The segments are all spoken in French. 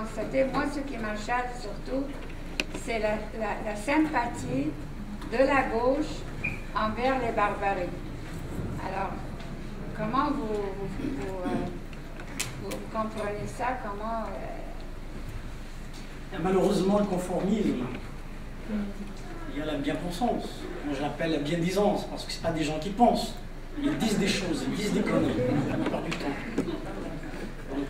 constater, moi, ce qui m'achète surtout, c'est la sympathie de la gauche envers les barbaries. Alors, comment vous comprenez ça? Comment... Malheureusement, le conformisme, il y a la bien-pensance. Moi, je l'appelle la bien-disance, parce que ce pas des gens qui pensent. Ils disent des choses, ils disent des conneries, la plupart du temps. Donc,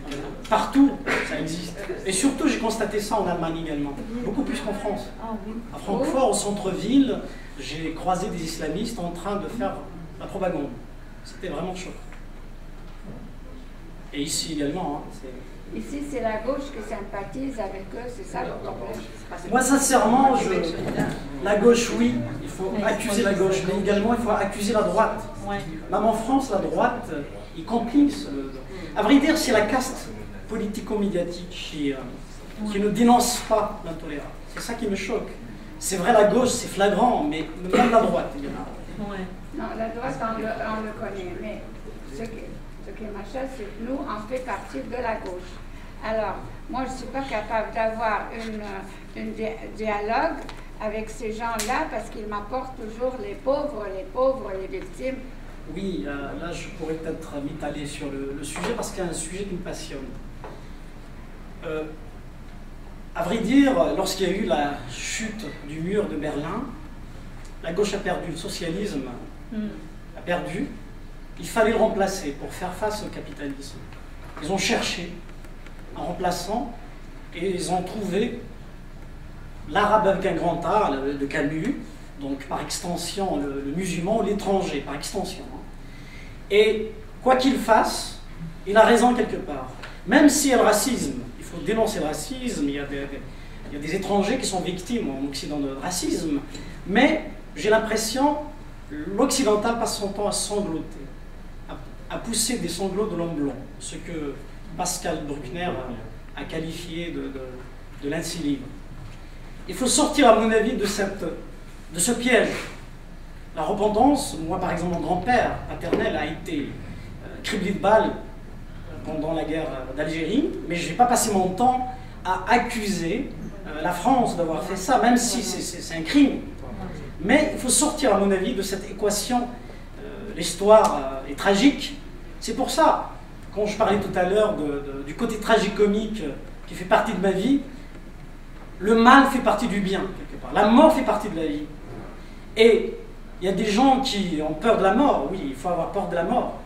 partout, ça existe. Et surtout, j'ai constaté ça en Allemagne également, beaucoup plus qu'en France. À Francfort, au centre-ville, j'ai croisé des islamistes en train de faire la propagande. C'était vraiment choquant. Et ici également. Hein, ici, c'est la gauche qui sympathise avec eux, c'est ça le problème? Moi, sincèrement, la gauche, oui, il faut accuser la gauche, mais également, il faut accuser la droite. Même en France, la droite, ils complice. À vrai dire, c'est la caste politico-médiatique qui ne dénonce pas l'intolérance. C'est ça qui me choque. C'est vrai, la gauche, c'est flagrant, mais même la droite, il y en a. Non, la droite, on le connaît, mais ce qui m'achète, c'est que nous, on fait partie de la gauche. Alors, moi, je ne suis pas capable d'avoir un dialogue avec ces gens-là parce qu'ils m'apportent toujours les pauvres, les victimes. Oui, là, je pourrais peut-être m'étaler sur le sujet parce qu'il y a un sujet qui me passionne. À vrai dire, lorsqu'il y a eu la chute du mur de Berlin, la gauche a perdu, le socialisme a perdu. Il fallait le remplacer pour faire face au capitalisme. Ils ont cherché un remplaçant et ils ont trouvé l'arabe avec un grand A, le Camus, donc par extension le musulman ou l'étranger, par extension. Et quoi qu'il fasse, il a raison quelque part. Même s'il y a le racisme, il faut dénoncer le racisme, il y a des étrangers qui sont victimes en Occident de racisme, mais j'ai l'impression l'occidental passe son temps à sangloter, à pousser des sanglots de l'homme blanc, ce que Pascal Bruckner a qualifié de l'incilibre. Il faut sortir, à mon avis, de ce piège. La repentance, moi par exemple, mon grand-père paternel a été criblé de balles pendant la guerre d'Algérie, mais je n'ai pas passé mon temps à accuser la France d'avoir fait ça, même si c'est un crime. Mais il faut sortir, à mon avis, de cette équation. L'histoire est tragique. C'est pour ça, quand je parlais tout à l'heure du côté tragicomique qui fait partie de ma vie, le mal fait partie du bien, quelque part. La mort fait partie de la vie. Et il y a des gens qui ont peur de la mort. Oui, il faut avoir peur de la mort.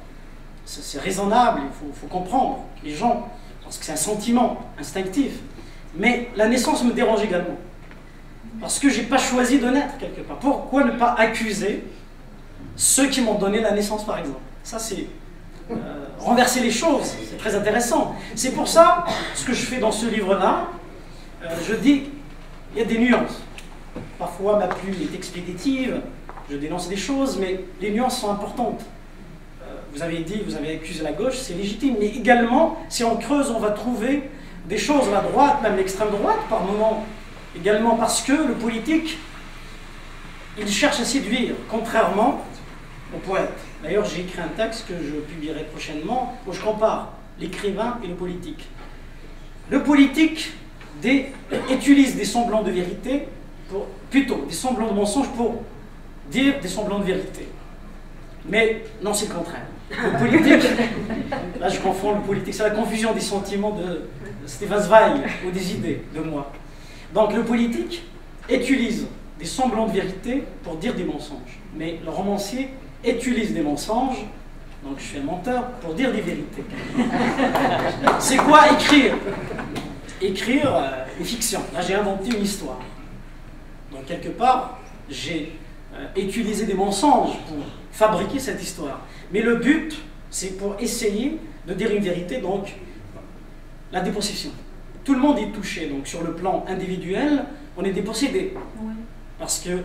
C'est raisonnable, il faut comprendre les gens, parce que c'est un sentiment instinctif. Mais la naissance me dérange également. Parce que je n'ai pas choisi de naître, quelque part. Pourquoi ne pas accuser ceux qui m'ont donné la naissance, par exemple? Ça, c'est renverser les choses. C'est très intéressant. C'est pour ça, ce que je fais dans ce livre-là, je dis, il y a des nuances. Parfois, ma plume est expéditive, je dénonce des choses, mais les nuances sont importantes. Vous avez dit, vous avez accusé la gauche, c'est légitime, mais également, si on creuse, on va trouver des choses à la droite, même l'extrême droite, par moments, également parce que le politique, il cherche à séduire, contrairement au poète. D'ailleurs, j'ai écrit un texte que je publierai prochainement, où je compare l'écrivain et le politique. Le politique utilise des semblants de vérité, plutôt des semblants de mensonge pour dire des semblants de vérité. Mais non, c'est le contraire. Le politique, là je confonds le politique, c'est la confusion des sentiments de Stefan Zweig ou des idées de moi. Donc le politique utilise des semblants de vérité pour dire des mensonges. Mais le romancier utilise des mensonges, donc je suis un menteur, pour dire des vérités. C'est quoi écrire? Écrire une fiction. Là j'ai inventé une histoire. Donc quelque part, j'ai utilisé des mensonges pour fabriquer cette histoire. Mais le but, c'est pour essayer de dire une vérité, donc la dépossession. Tout le monde est touché, donc sur le plan individuel, on est dépossédé. Parce que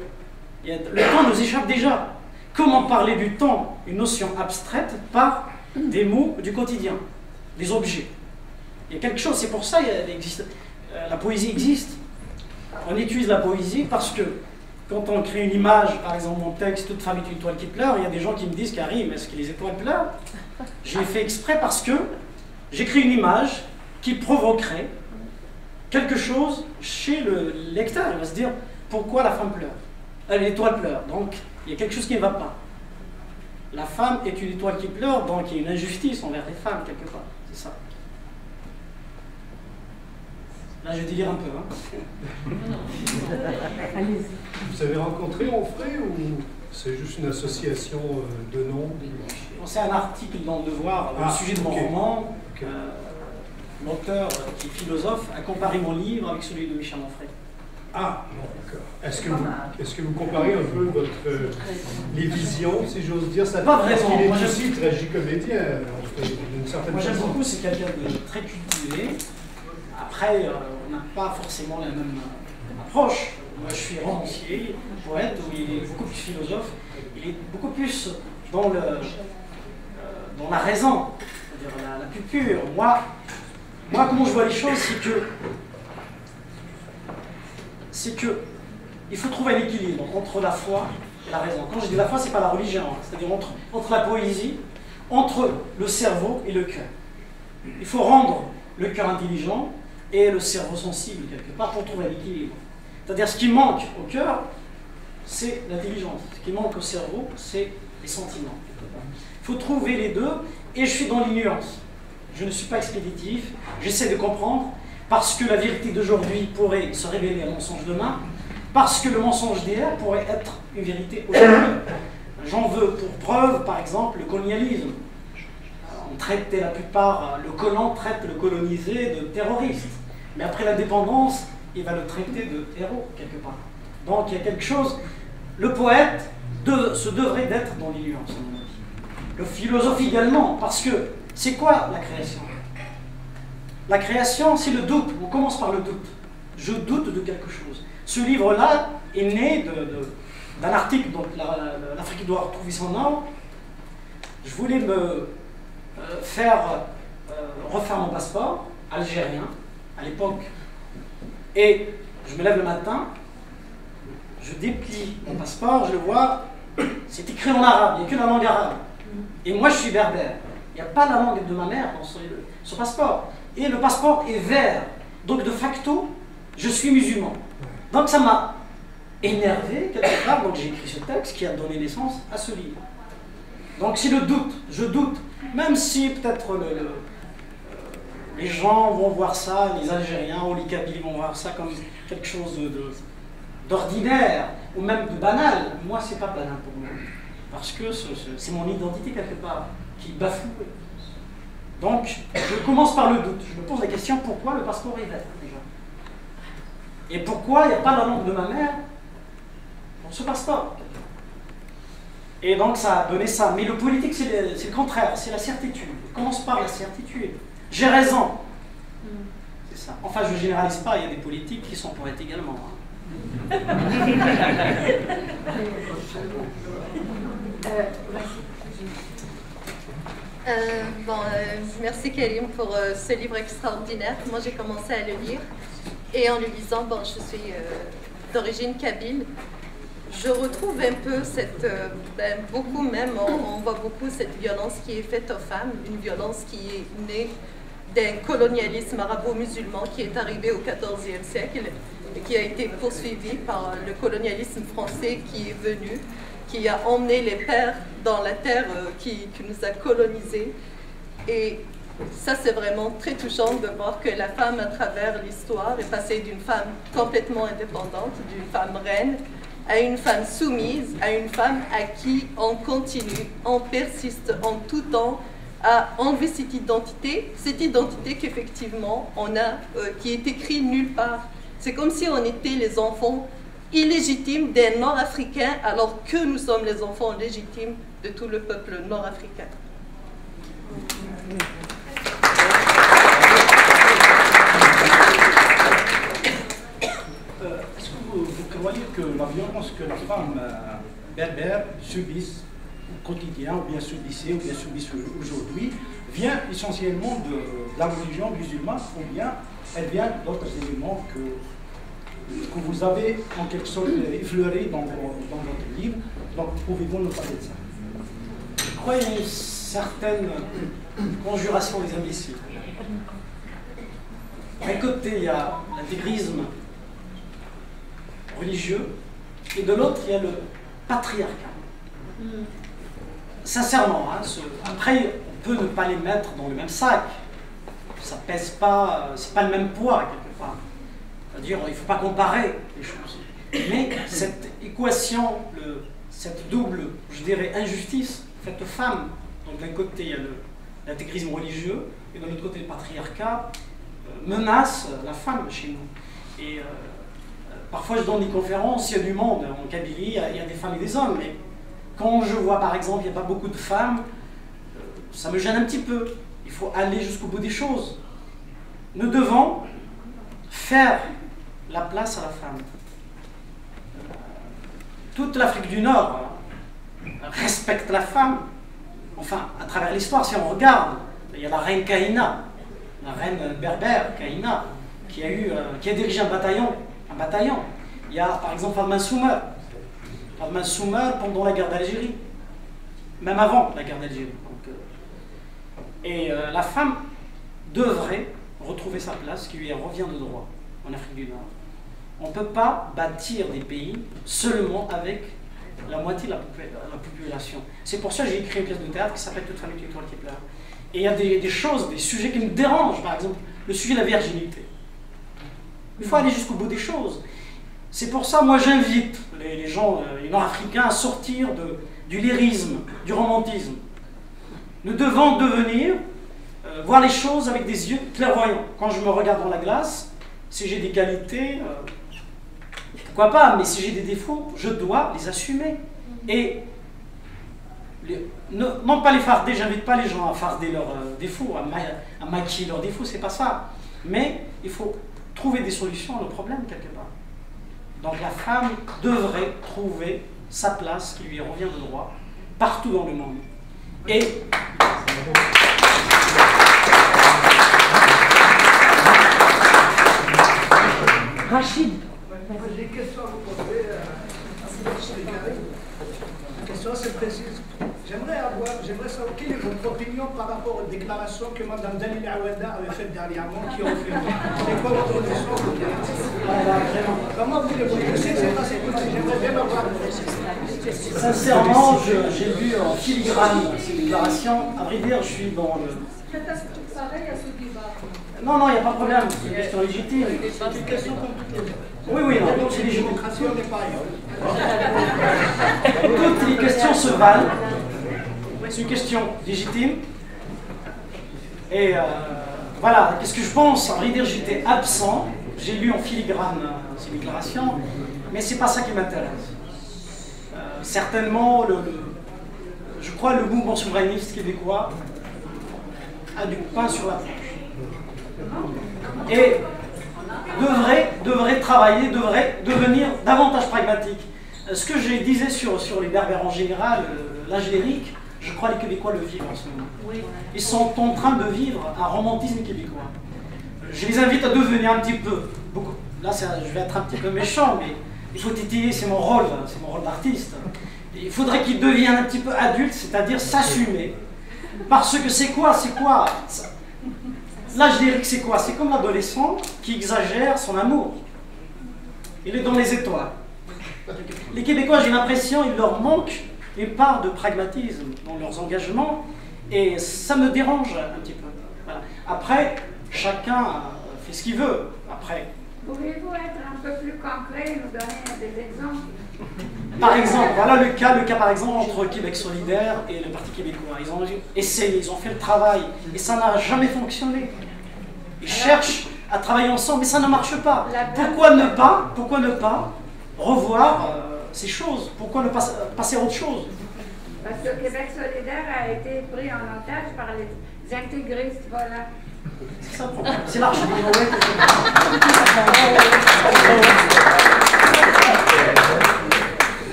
le temps nous échappe déjà. Comment parler du temps, une notion abstraite, par des mots du quotidien, des objets? Il y a quelque chose, c'est pour ça la poésie existe. On utilise la poésie parce que quand on crée une image, par exemple mon texte, toute femme est une étoile qui pleure, il y a des gens qui me disent, Karim, est-ce que les étoiles pleurent? J'ai fait exprès parce que j'écris une image qui provoquerait quelque chose chez le lecteur. Il va se dire, pourquoi la femme pleure? L'étoile pleure, donc il y a quelque chose qui ne va pas. La femme est une étoile qui pleure, donc il y a une injustice envers les femmes, quelque part. C'est ça. Là, je délire un peu. Vous avez rencontré Onfray ou c'est juste une association de noms? C'est un article dans Le Devoir, le sujet de mon roman. L'auteur, qui est philosophe, a comparé mon livre avec celui de Michel Onfray. Ah, bon, d'accord. Est-ce que vous comparez un peu les visions, si j'ose dire? Ça pas vraiment. Il est aussi tragicomédien, d'une certaine Moi, façon. j'aime beaucoup, c'est quelqu'un de très cultivé. Après, on n'a pas forcément la même approche. Moi, je suis romancier, poète, où il est beaucoup plus philosophe. Il est beaucoup plus dans la raison, c'est-à-dire la plus pure. Moi, comment je vois les choses, c'est que il faut trouver l'équilibre entre la foi et la raison. Quand je dis la foi, c'est pas la religion, c'est-à-dire entre la poésie, entre le cerveau et le cœur. Il faut rendre le cœur intelligent et le cerveau sensible, quelque part, pour trouver l'équilibre. C'est-à-dire, ce qui manque au cœur, c'est l'intelligence. Ce qui manque au cerveau, c'est les sentiments. Il faut trouver les deux, et je suis dans les nuances. Je ne suis pas expéditif, j'essaie de comprendre, parce que la vérité d'aujourd'hui pourrait se révéler un mensonge demain, parce que le mensonge d'hier pourrait être une vérité aujourd'hui. J'en veux pour preuve, par exemple, le colonialisme. On traitait la plupart, le colon traite le colonisé de terroriste. Mais après l'indépendance, il va le traiter de héros, quelque part. Donc il y a quelque chose, le poète se devrait d'être dans les nuances, à mon avis. Le philosophe également, parce que c'est quoi la création? La création, c'est le doute. On commence par le doute. Je doute de quelque chose. Ce livre-là est né d'un article, donc l'Afrique doit retrouver son nom. Je voulais me refaire mon passeport algérien à l'époque. Et je me lève le matin, je déplie mon passeport, je le vois, c'est écrit en arabe, il n'y a que la langue arabe. Et moi je suis berbère. Il n'y a pas la langue de ma mère dans ce passeport. Et le passeport est vert. Donc de facto, je suis musulman. Donc ça m'a énervé quelque part. Donc j'ai écrit ce texte qui a donné naissance à ce livre. Donc c'est le doute. Je doute. Même si peut-être les gens vont voir ça, les Algériens ou les Kabyles vont voir ça comme quelque chose d'ordinaire ou même de banal. Moi, c'est pas banal pour moi. Parce que c'est mon identité quelque part qui bafoue. Donc, je commence par le doute. Je me pose la question, pourquoi le passeport est vert déjà? Et pourquoi il n'y a pas la langue de ma mère dans ce passeport? Et donc, ça a donné ça. Mais le politique, c'est le contraire, c'est la certitude. Je commence par la certitude. J'ai raison. C'est ça. Enfin, je ne généralise pas, il y a des politiques qui sont poètes également. Merci Karim pour ce livre extraordinaire. Moi j'ai commencé à le lire et en le lisant, je suis d'origine kabyle. Je retrouve un peu beaucoup même, on voit beaucoup cette violence qui est faite aux femmes, une violence qui est née d'un colonialisme arabo-musulman qui est arrivé au XIVe siècle et qui a été poursuivi par le colonialisme français qui est venu, qui a emmené les pères dans la terre qui nous a colonisés. Et ça, c'est vraiment très touchant de voir que la femme, à travers l'histoire, est passée d'une femme complètement indépendante, d'une femme reine, à une femme soumise, à une femme à qui on continue, on persiste en tout temps à enlever cette identité qu'effectivement on a, qui est écrite nulle part. C'est comme si on était les enfants illégitimes des Nord-Africains, alors que nous sommes les enfants légitimes de tout le peuple nord-africain. Est-ce que vous croyez que la violence que la femme berbère subissent au quotidien, ou bien subissait, ou bien subissent aujourd'hui, vient essentiellement de la religion musulmane, ou bien elle vient d'autres éléments que vous avez en quelque sorte effleurés dans votre livre? Donc pouvez-vous nous parler de ça? Je crois qu'il y a une certaine conjuration des imbéciles. D'un côté, il y a l'intégrisme religieux, et de l'autre, il y a le patriarcat. Sincèrement, hein, après, on peut ne pas les mettre dans le même sac. Ça pèse pas, c'est pas le même poids, quelque part. C'est-à-dire, il ne faut pas comparer les choses. Mais cette équation, cette double, je dirais, injustice faite aux femmes, donc d'un côté, il y a l'intégrisme religieux, et de l'autre côté, le patriarcat, menace la femme chez nous. Et parfois, je donne des conférences, il y a du monde en Kabylie, il y a des femmes et des hommes, mais quand je vois, par exemple, il n'y a pas beaucoup de femmes, ça me gêne un petit peu. Il faut aller jusqu'au bout des choses. Nous devons faire la place à la femme. Toute l'Afrique du Nord respecte la femme. Enfin, à travers l'histoire, si on regarde, il y a la reine Kahina, la reine berbère Kahina, qui a dirigé un bataillon. Il y a par exemple Fadma Soumer pendant la guerre d'Algérie, même avant la guerre d'Algérie. La femme devrait retrouver sa place qui lui revient de droit en Afrique du Nord. On ne peut pas bâtir des pays seulement avec la moitié de la population. C'est pour ça que j'ai écrit une pièce de théâtre qui s'appelle « Toute femme est une étoile qui pleure ». Et il y a des choses, des sujets qui me dérangent, par exemple le sujet de la virginité. Il faut aller jusqu'au bout des choses. C'est pour ça, moi j'invite les gens, les nord-africains à sortir du lyrisme, du romantisme. Nous devons devenir, voir les choses avec des yeux clairvoyants. Quand je me regarde dans la glace, si j'ai des qualités, pourquoi pas, mais si j'ai des défauts, je dois les assumer. Et non pas les farder, j'invite pas les gens à farder leurs défauts, à maquiller leurs défauts, c'est pas ça. Mais il faut trouver des solutions à nos problèmes quelque part. Donc la femme devrait trouver sa place qui lui revient de droit partout dans le monde. Et Rachid. J'ai une question à vous poser. La question c'est précise. J'aimerais savoir quelle est votre opinion par rapport aux déclarations que Mme Dalila Awada avait faites dernièrement, qui ont fait. C'est quoi votre opinion? Comment vous voulez? Je sais que c'est pas cette chose, j'aimerais bien avoir. Sincèrement, j'ai vu en filigrane ces déclarations. À vrai dire, je suis dans le... Pareil à ce débat. Non, il n'y a pas de problème, c'est une question légitime. C'est une question comme toutes les autres. Oui, non, c'est légitime. Démocratie, on n'est pas Toutes les questions se valent. C'est une question légitime. Et voilà, qu'est-ce que je pense? À vrai dire, j'étais absent. J'ai lu en filigrane ces déclarations, mais c'est pas ça qui m'intéresse. Certainement, je crois le mouvement souverainiste québécois a du pain sur la planche. Et devrait travailler, devrait devenir davantage pragmatique. Ce que je disais sur les Berbères en général, l'âge lyrique, je crois que les Québécois le vivent en ce moment. Ils sont en train de vivre un romantisme québécois. Je les invite à devenir un petit peu, là je vais être un petit peu méchant, mais il faut titiller, c'est mon rôle d'artiste. Il faudrait qu'ils deviennent un petit peu adultes, c'est-à-dire s'assumer. Parce que c'est quoi l'âge lyrique, c'est quoi? C'est comme l'adolescent qui exagère son amour. Il est dans les étoiles. Les Québécois, j'ai l'impression, il leur manque une part de pragmatisme dans leurs engagements, et ça me dérange un petit peu. Voilà. Après, chacun fait ce qu'il veut. Après. Pouvez-vous être un peu plus concret et nous donner des exemples? Par exemple, voilà le cas par exemple entre Québec solidaire et le Parti québécois. Ils ont essayé, ils ont fait le travail, et ça n'a jamais fonctionné. Ils cherchent à travailler ensemble, mais ça ne marche pas. Pourquoi ne pas revoir ces choses? Pourquoi ne pas passer à autre chose? Parce que Québec solidaire a été pris en otage par les intégristes, voilà. C'est ça le problème. C'est l'argent.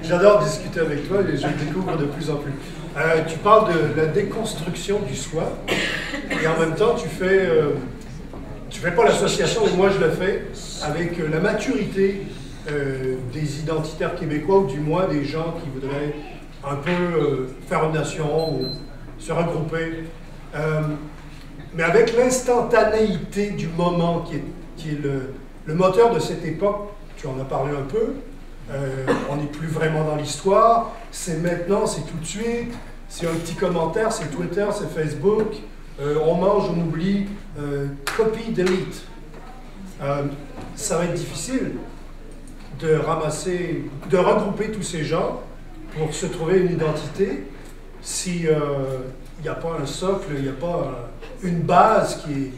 J'adore discuter avec toi et je le découvre de plus en plus. Tu parles de la déconstruction du soi et en même temps tu fais pas l'association, mais moi je le fais avec la maturité des identitaires québécois ou du moins des gens qui voudraient un peu faire une nation ou se regrouper. Mais avec l'instantanéité du moment qui est le moteur de cette époque, tu en as parlé un peu, on n'est plus vraiment dans l'histoire, c'est maintenant, c'est tout de suite, c'est un petit commentaire, c'est Twitter, c'est Facebook, on mange, on oublie, copy, delete. Ça va être difficile de ramasser, de regrouper tous ces gens pour se trouver une identité si il n'y a pas un socle, il n'y a pas une base qui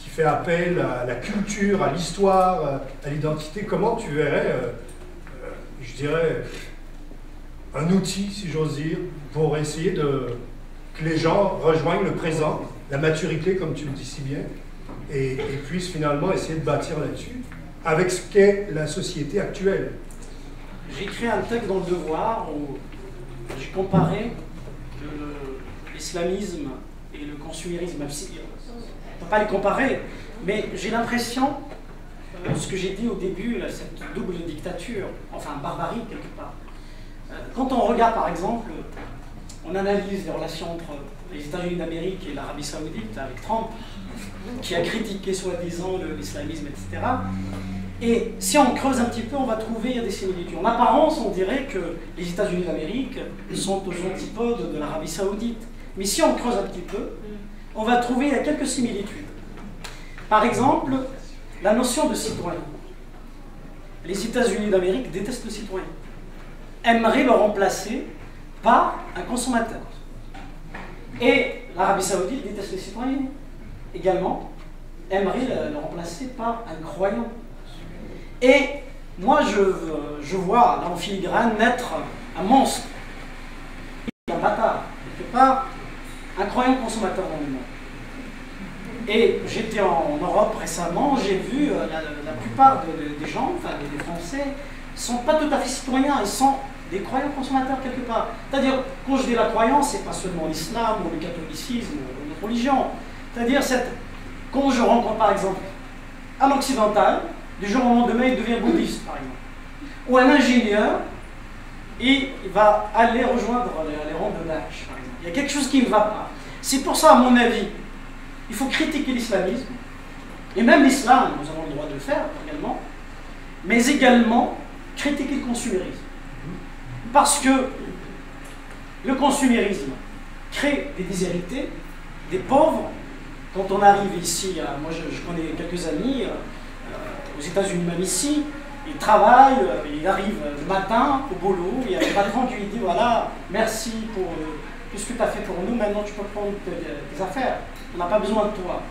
fait appel à la culture, à l'histoire, à l'identité. Comment tu verrais, je dirais, un outil, si j'ose dire, pour essayer que les gens rejoignent le présent, la maturité, comme tu le dis si bien, et puissent finalement essayer de bâtir là-dessus, avec ce qu'est la société actuelle. J'ai écrit un texte dans Le Devoir où j'ai comparé l'islamisme et le consumérisme, même si on ne peut pas les comparer, mais j'ai l'impression, ce que j'ai dit au début, là, cette double dictature, enfin barbarie quelque part. Quand on regarde par exemple, on analyse les relations entre les États-Unis d'Amérique et l'Arabie Saoudite avec Trump, qui a critiqué soi-disant l'islamisme, etc. Et si on creuse un petit peu, on va trouver il y a des similitudes. En apparence, on dirait que les États-Unis d'Amérique sont aux antipodes de l'Arabie Saoudite. Mais si on creuse un petit peu, on va trouver il y a quelques similitudes. Par exemple, la notion de citoyen. Les États-Unis d'Amérique détestent le citoyen, aimeraient le remplacer par un consommateur. Et l'Arabie Saoudite déteste les citoyens également, aimerait le remplacer par un croyant. Et moi, je vois dans le filigrane naître un monstre, un bâtard, quelque part, un croyant consommateur dans le monde. Et j'étais en Europe récemment, j'ai vu la plupart des gens, enfin des Français, ne sont pas tout à fait citoyens, ils sont des croyants consommateurs quelque part. C'est-à-dire, quand je dis la croyance, c'est pas seulement l'islam ou le catholicisme ou notre religion. C'est-à-dire, quand je rencontre par exemple un occidental, du jour au lendemain il devient bouddhiste par exemple, ou un ingénieur, et il va aller rejoindre les rangs de Daesh par exemple. Il y a quelque chose qui ne va pas. C'est pour ça, à mon avis, il faut critiquer l'islamisme, et même l'islam, nous avons le droit de le faire également, mais également critiquer le consumérisme. Parce que le consumérisme crée des déshérités, des pauvres. Quand on arrive ici, moi je connais quelques amis aux États-Unis, même ici, ils travaillent, ils arrivent le matin au boulot, il y a le patron qui lui dit voilà, merci pour tout ce que tu as fait pour nous, maintenant tu peux prendre tes affaires, on n'a pas besoin de toi.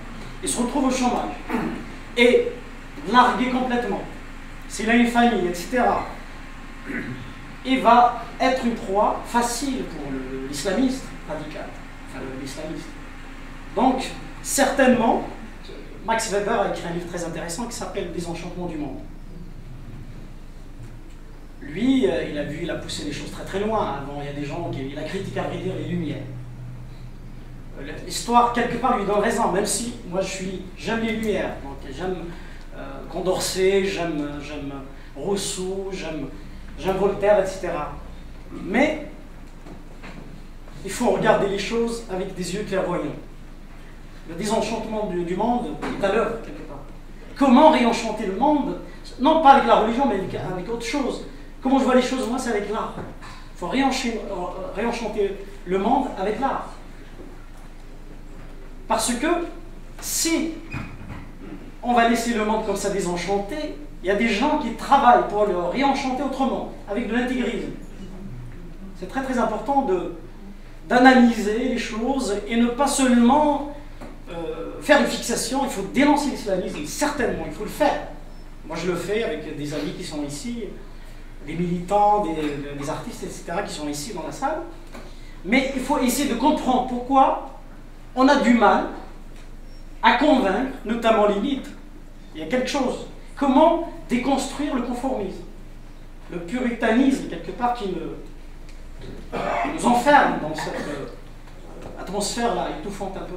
Ils se retrouvent au chômage et largués complètement. S'il a une famille, etc., il va être une proie facile pour l'islamiste radical, enfin l'islamiste. Donc, certainement, Max Weber a écrit un livre très intéressant qui s'appelle « Désenchantement du monde ». Lui, il a poussé les choses très très loin. Avant, il y a des gens il a critiqué à vrai dire les Lumières. L'histoire, quelque part, lui donne raison, même si moi j'aime les Lumières. J'aime Condorcet, j'aime Rousseau, j'aime Voltaire, etc. Mais il faut regarder les choses avec des yeux clairvoyants. Le désenchantement du monde est à l'œuvre, quelque part. Comment réenchanter le monde? Non pas avec la religion, mais avec autre chose. Comment je vois les choses, moi, c'est avec l'art. Il faut réenchanter le monde avec l'art. Parce que si on va laisser le monde comme ça désenchanté, il y a des gens qui travaillent pour le réenchanter autrement, avec de l'intégrisme. C'est très très important d'analyser les choses et ne pas seulement faire une fixation. Il faut dénoncer l'islamisme, certainement, il faut le faire. Moi je le fais avec des amis qui sont ici, des militants, des artistes, etc., qui sont ici dans la salle. Mais il faut essayer de comprendre pourquoi on a du mal à convaincre, notamment l'élite. Il y a quelque chose. Comment déconstruire le conformisme, le puritanisme, quelque part, qui nous enferme dans cette atmosphère-là, étouffante un peu.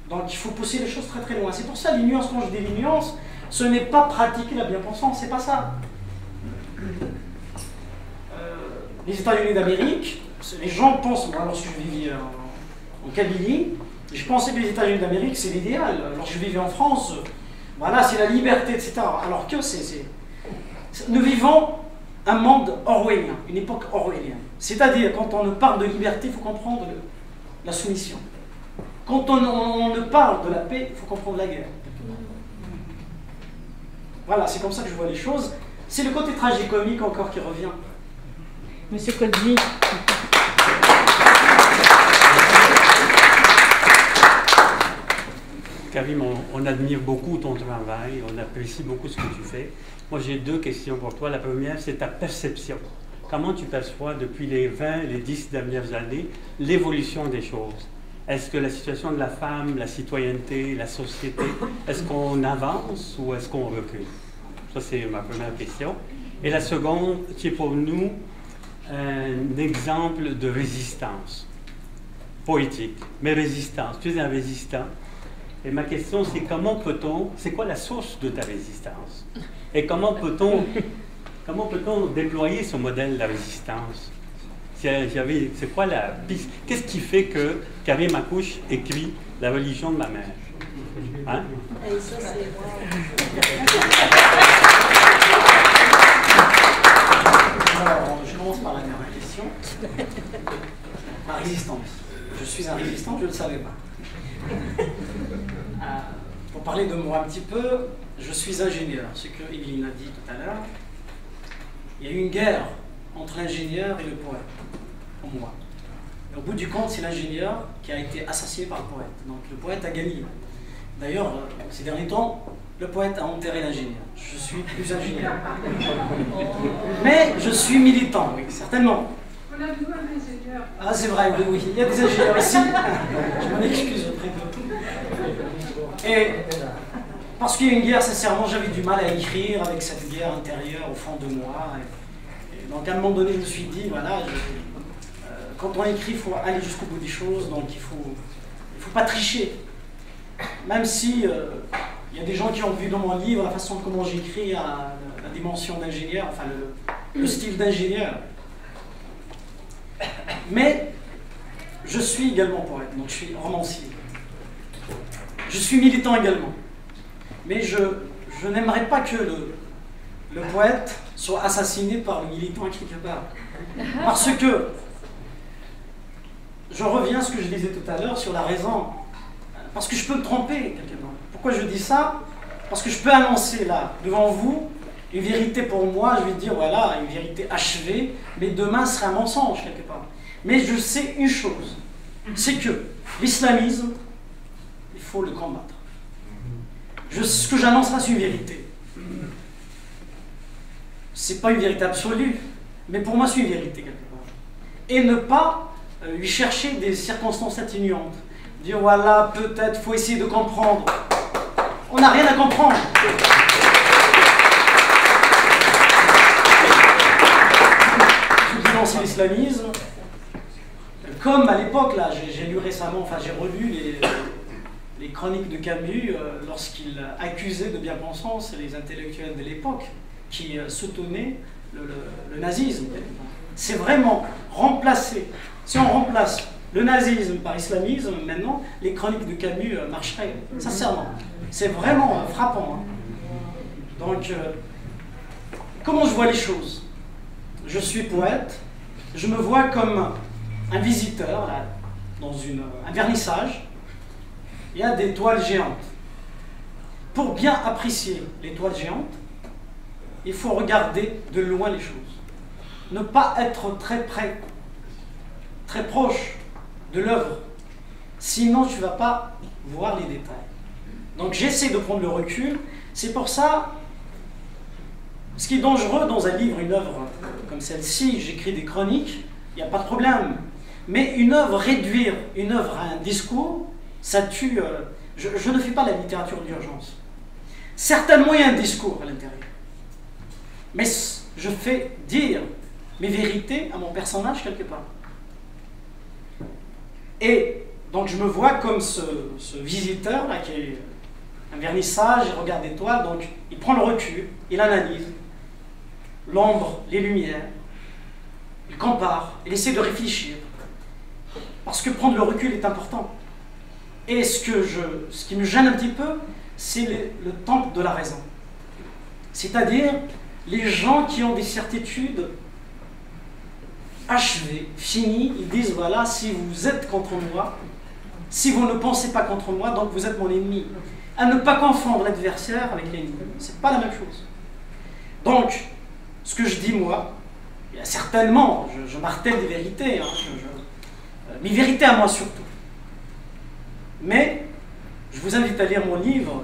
Donc il faut pousser les choses très très loin. C'est pour ça les nuances, quand je dis les nuances, ce n'est pas pratiquer la bien-pensance, c'est pas ça. Les États-Unis d'Amérique, les gens pensent, moi lorsque je vivais en Kabylie. Je pensais que les États-Unis d'Amérique, c'est l'idéal. Lorsque je vivais en France, voilà, c'est la liberté, etc. Alors que nous vivons un monde orwellien, une époque orwellienne. C'est-à-dire, quand on nous parle de liberté, il faut comprendre la soumission. Quand on ne parle de la paix, il faut comprendre la guerre. Voilà, c'est comme ça que je vois les choses. C'est le côté tragicomique encore qui revient. Monsieur Kodji. Karim, on admire beaucoup ton travail, on apprécie beaucoup ce que tu fais. Moi, j'ai deux questions pour toi. La première, c'est ta perception. Comment tu perçois depuis les 20, les 10 dernières années l'évolution des choses? Est-ce que la situation de la femme, la citoyenneté, la société, est-ce qu'on avance ou est-ce qu'on recule? Ça, c'est ma première question. Et la seconde, qui est pour nous un exemple de résistance poétique, mais résistance. Tu es un résistant. Et ma question, c'est comment peut-on, c'est quoi la source de ta résistance? Et comment peut-on déployer ce modèle de la résistance? C'est quoi la piste? Qu'est-ce qui fait que Karim Akouche écrit La religion de ma mère? Hein? Et ça, c'est Alors, je commence par la dernière question. Ma résistance. Je suis un résistant, je ne le savais pas. Pour parler de moi un petit peu, je suis ingénieur. Ce que Evelyne a dit tout à l'heure. Il y a eu une guerre entre l'ingénieur et le poète, pour moi. Et au bout du compte, c'est l'ingénieur qui a été assassiné par le poète. Donc le poète a gagné. D'ailleurs, ces derniers temps, le poète a enterré l'ingénieur. Je suis plus ingénieur. Mais je suis militant, oui, certainement. On a besoin d'ingénieurs. Ah, c'est vrai, oui, oui. Il y a des ingénieurs ici. Je m'en excuse auprès d'eux. Et parce qu'il y a une guerre, sincèrement, j'avais du mal à écrire avec cette guerre intérieure au fond de moi. Et donc, à un moment donné, je me suis dit, voilà, quand on écrit, il faut aller jusqu'au bout des choses. Donc, il faut pas tricher. Même si il y a des gens qui ont vu dans mon livre la façon comment j'écris, la dimension d'ingénieur, enfin le style d'ingénieur. Mais je suis également poète, donc je suis romancier. Je suis militant également. Mais je n'aimerais pas que le poète soit assassiné par le militant quelque part. Parce que, je reviens à ce que je disais tout à l'heure sur la raison. Parce que je peux me tromper quelque part. Pourquoi je dis ça? Parce que je peux annoncer là, devant vous, une vérité pour moi, je vais dire, voilà, une vérité achevée, mais demain sera un mensonge quelque part. Mais je sais une chose, c'est que l'islamisme, il faut le combattre. Ce que j'annonce là, c'est une vérité. C'est pas une vérité absolue, mais pour moi, c'est une vérité quelque part. Et ne pas lui chercher des circonstances atténuantes. Dire, voilà, peut-être, faut essayer de comprendre. On n'a rien à comprendre. Je dénonce l'islamisme. Comme à l'époque, là, j'ai lu récemment, enfin j'ai relu les chroniques de Camus lorsqu'il accusait de bien-pensance les intellectuels de l'époque qui soutenaient le nazisme. C'est vraiment remplacer. Si on remplace le nazisme par islamisme, maintenant, les chroniques de Camus marcheraient, sincèrement. C'est vraiment frappant. Hein. Donc, comment je vois les choses? Je suis poète, je me vois comme un visiteur, là, dans un vernissage. Il y a des toiles géantes. Pour bien apprécier les toiles géantes, il faut regarder de loin les choses. Ne pas être très près, très proche de l'œuvre. Sinon, tu ne vas pas voir les détails. Donc, j'essaie de prendre le recul. C'est pour ça, ce qui est dangereux dans un livre, une œuvre comme celle-ci, j'écris des chroniques, il n'y a pas de problème. Mais une œuvre, réduire une œuvre à un discours, ça tue. Je ne fais pas la littérature d'urgence. Certainement, il y a un discours à l'intérieur. Mais je fais dire mes vérités à mon personnage quelque part. Et donc, je me vois comme ce visiteur, là, qui est un vernissage, il regarde des toiles, donc il prend le recul, il analyse l'ombre, les lumières, il compare, il essaie de réfléchir. Parce que prendre le recul est important. Et ce qui me gêne un petit peu, c'est le temple de la raison. C'est-à-dire les gens qui ont des certitudes achevées, finies, ils disent voilà, si vous êtes contre moi, si vous ne pensez pas contre moi, donc vous êtes mon ennemi. À ne pas confondre l'adversaire avec l'ennemi. C'est pas la même chose. Donc, ce que je dis moi, il y a certainement, je martèle des vérités, hein, mes vérités à moi surtout. Mais je vous invite à lire mon livre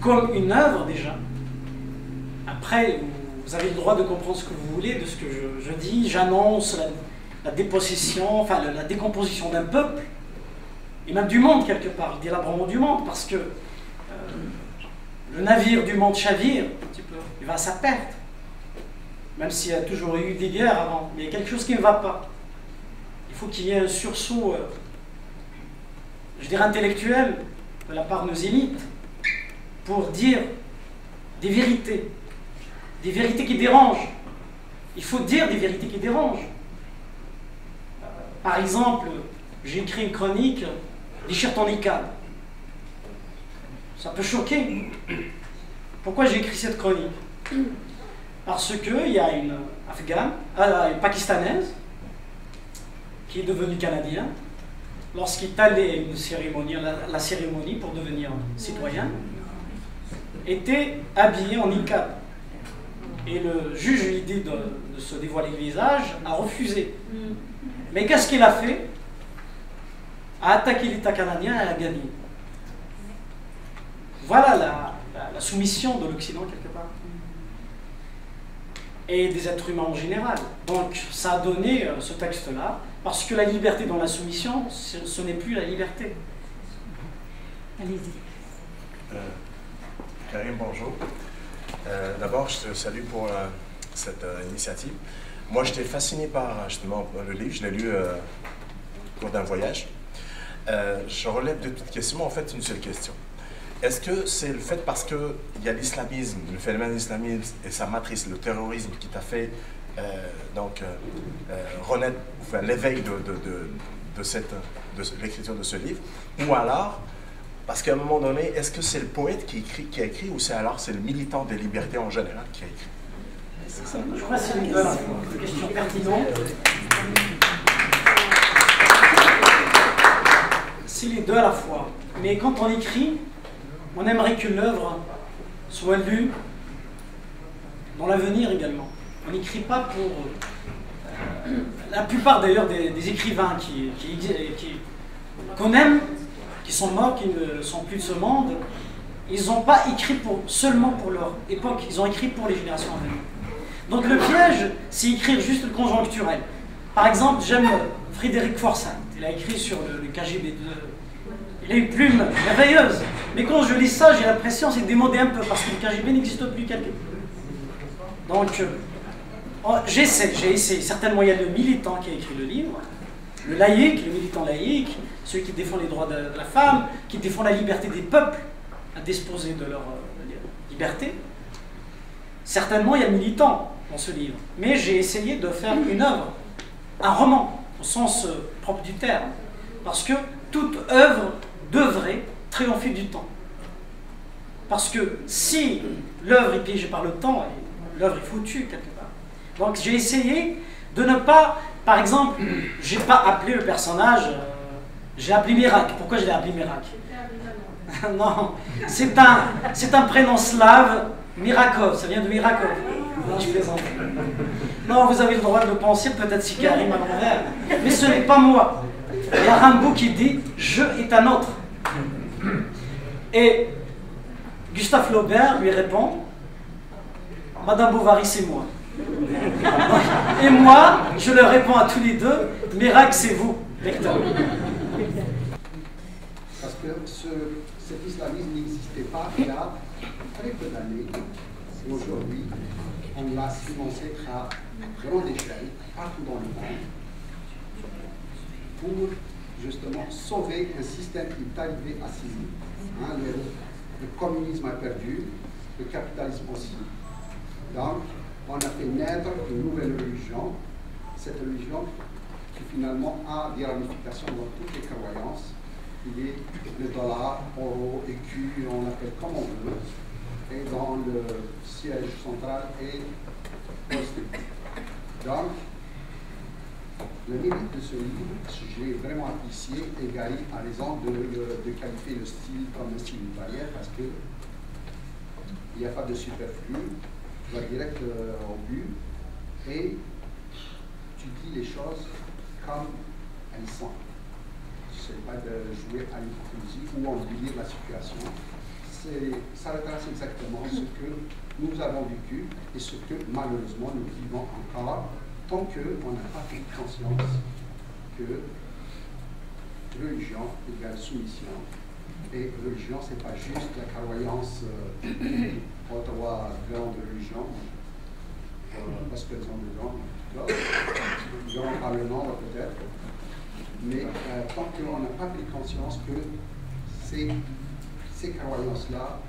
comme une œuvre déjà. Après, vous avez le droit de comprendre ce que vous voulez de ce que je dis. J'annonce la dépossession, enfin la décomposition d'un peuple, et même du monde quelque part, le délabrement du monde, parce que le navire du monde chavire, un petit peu, il va à sa perte. Même s'il y a toujours eu des guerres avant, mais il y a quelque chose qui ne va pas. Il faut qu'il y ait un sursaut, je dirais intellectuel, de la part de nos élites, pour dire des vérités qui dérangent. Il faut dire des vérités qui dérangent. Par exemple, j'ai écrit une chronique, déchire ton niqab. Ça peut choquer. Pourquoi j'ai écrit cette chronique? Parce qu'il y a une Afghane, une Pakistanaise, qui est devenue canadienne, lorsqu'il est allé à une cérémonie, la cérémonie pour devenir citoyen, était habillée en niqab. Et le juge lui dit de se dévoiler le visage, a refusé. Mais qu'est-ce qu'il a fait? A attaqué l'État canadien et a gagné. Voilà la soumission de l'Occident quelque part. Et des êtres humains en général. Donc ça a donné ce texte-là, parce que la liberté dans la soumission, ce n'est plus la liberté. Allez-y. Karim, bonjour. D'abord, je te salue pour cette initiative. Moi, j'étais fasciné par justement le livre, je l'ai lu au cours d'un voyage. Je relève deux petites questions, en fait, une seule question. Est-ce que c'est le fait parce qu'il y a l'islamisme, le phénomène de l'islamisme et sa matrice, le terrorisme, qui t'a fait renaître, enfin, l'éveil de l'écriture de ce livre, ou alors, parce qu'à un moment donné, est-ce que c'est le poète qui a écrit, ou c'est le militant des libertés en général qui a écrit? Je crois que c'est une question pertinente. C'est les deux à la fois. Mais quand on écrit, on aimerait que l'œuvre soit lue dans l'avenir également. On n'écrit pas pour... la plupart d'ailleurs des écrivains qu'on aime, qui sont morts, qui ne sont plus de ce monde, ils n'ont pas écrit seulement pour leur époque, ils ont écrit pour les générations à venir. Donc le piège, c'est écrire juste le conjoncturel. Par exemple, j'aime Frédéric Forsyth, il a écrit sur le KGB. Il a une plume merveilleuse. Mais quand je lis ça, j'ai l'impression que c'est démodé un peu, parce que le KGB n'existe plus quelque part. Donc, j'ai essayé. Certainement, il y a le militant qui a écrit le livre, le laïc, le militant laïque, celui qui défend les droits de la femme, qui défend la liberté des peuples à disposer de leur liberté. Certainement, il y a le militant dans ce livre. Mais j'ai essayé de faire une œuvre, un roman, au sens propre du terme. Parce que toute œuvre devrait triompher du temps. Parce que si l'œuvre est piégée par le temps, l'œuvre est foutue quelque part. Donc j'ai essayé de ne pas, par exemple, j'ai pas appelé le personnage, j'ai appelé Mirak. Pourquoi je l'ai appelé Mirak? Non, c'est un prénom slave, Mirakov, ça vient de Mirakov. Non, je plaisante. Non, vous avez le droit de penser, peut-être si Karim à l'envers, mais ce n'est pas moi. Il y a Rimbaud qui dit « je est un autre ». Et Gustave Flaubert lui répond « Madame Bovary, c'est moi ». Et moi, je leur réponds à tous les deux « Miracle, c'est vous, lecteur ». Parce que cet islamisme n'existait pas il y a très peu d'années. Aujourd'hui, on l'a financé à grande échelle, partout dans le monde, pour justement sauver un système qui est arrivé à ses limites. Le communisme a perdu, le capitalisme aussi. Donc, on a fait naître une nouvelle religion, cette religion qui finalement a des ramifications dans toutes les croyances. Il est le dollar, euro, écu, on l'appelle comme on veut, et dans le siège central et poste. Donc, le mérite de ce livre, je l'ai vraiment apprécié, et Gary a raison de qualifier le style comme un style barrière parce que il n'y a pas de superflu, tu vas direct au but et tu dis les choses comme elles sont. Ce n'est pas de jouer à l'hypocrisie ou embellir la situation. Ça retrace exactement ce que nous avons vécu et ce que malheureusement nous vivons encore tant qu'on n'a pas pris conscience que religion égale soumission. Et religion, ce n'est pas juste la croyance aux trois grandes religions, parce qu'elles ont des noms, nous n'aurons pas le nombre peut-être, mais tant qu'on n'a pas pris conscience que ces croyances-là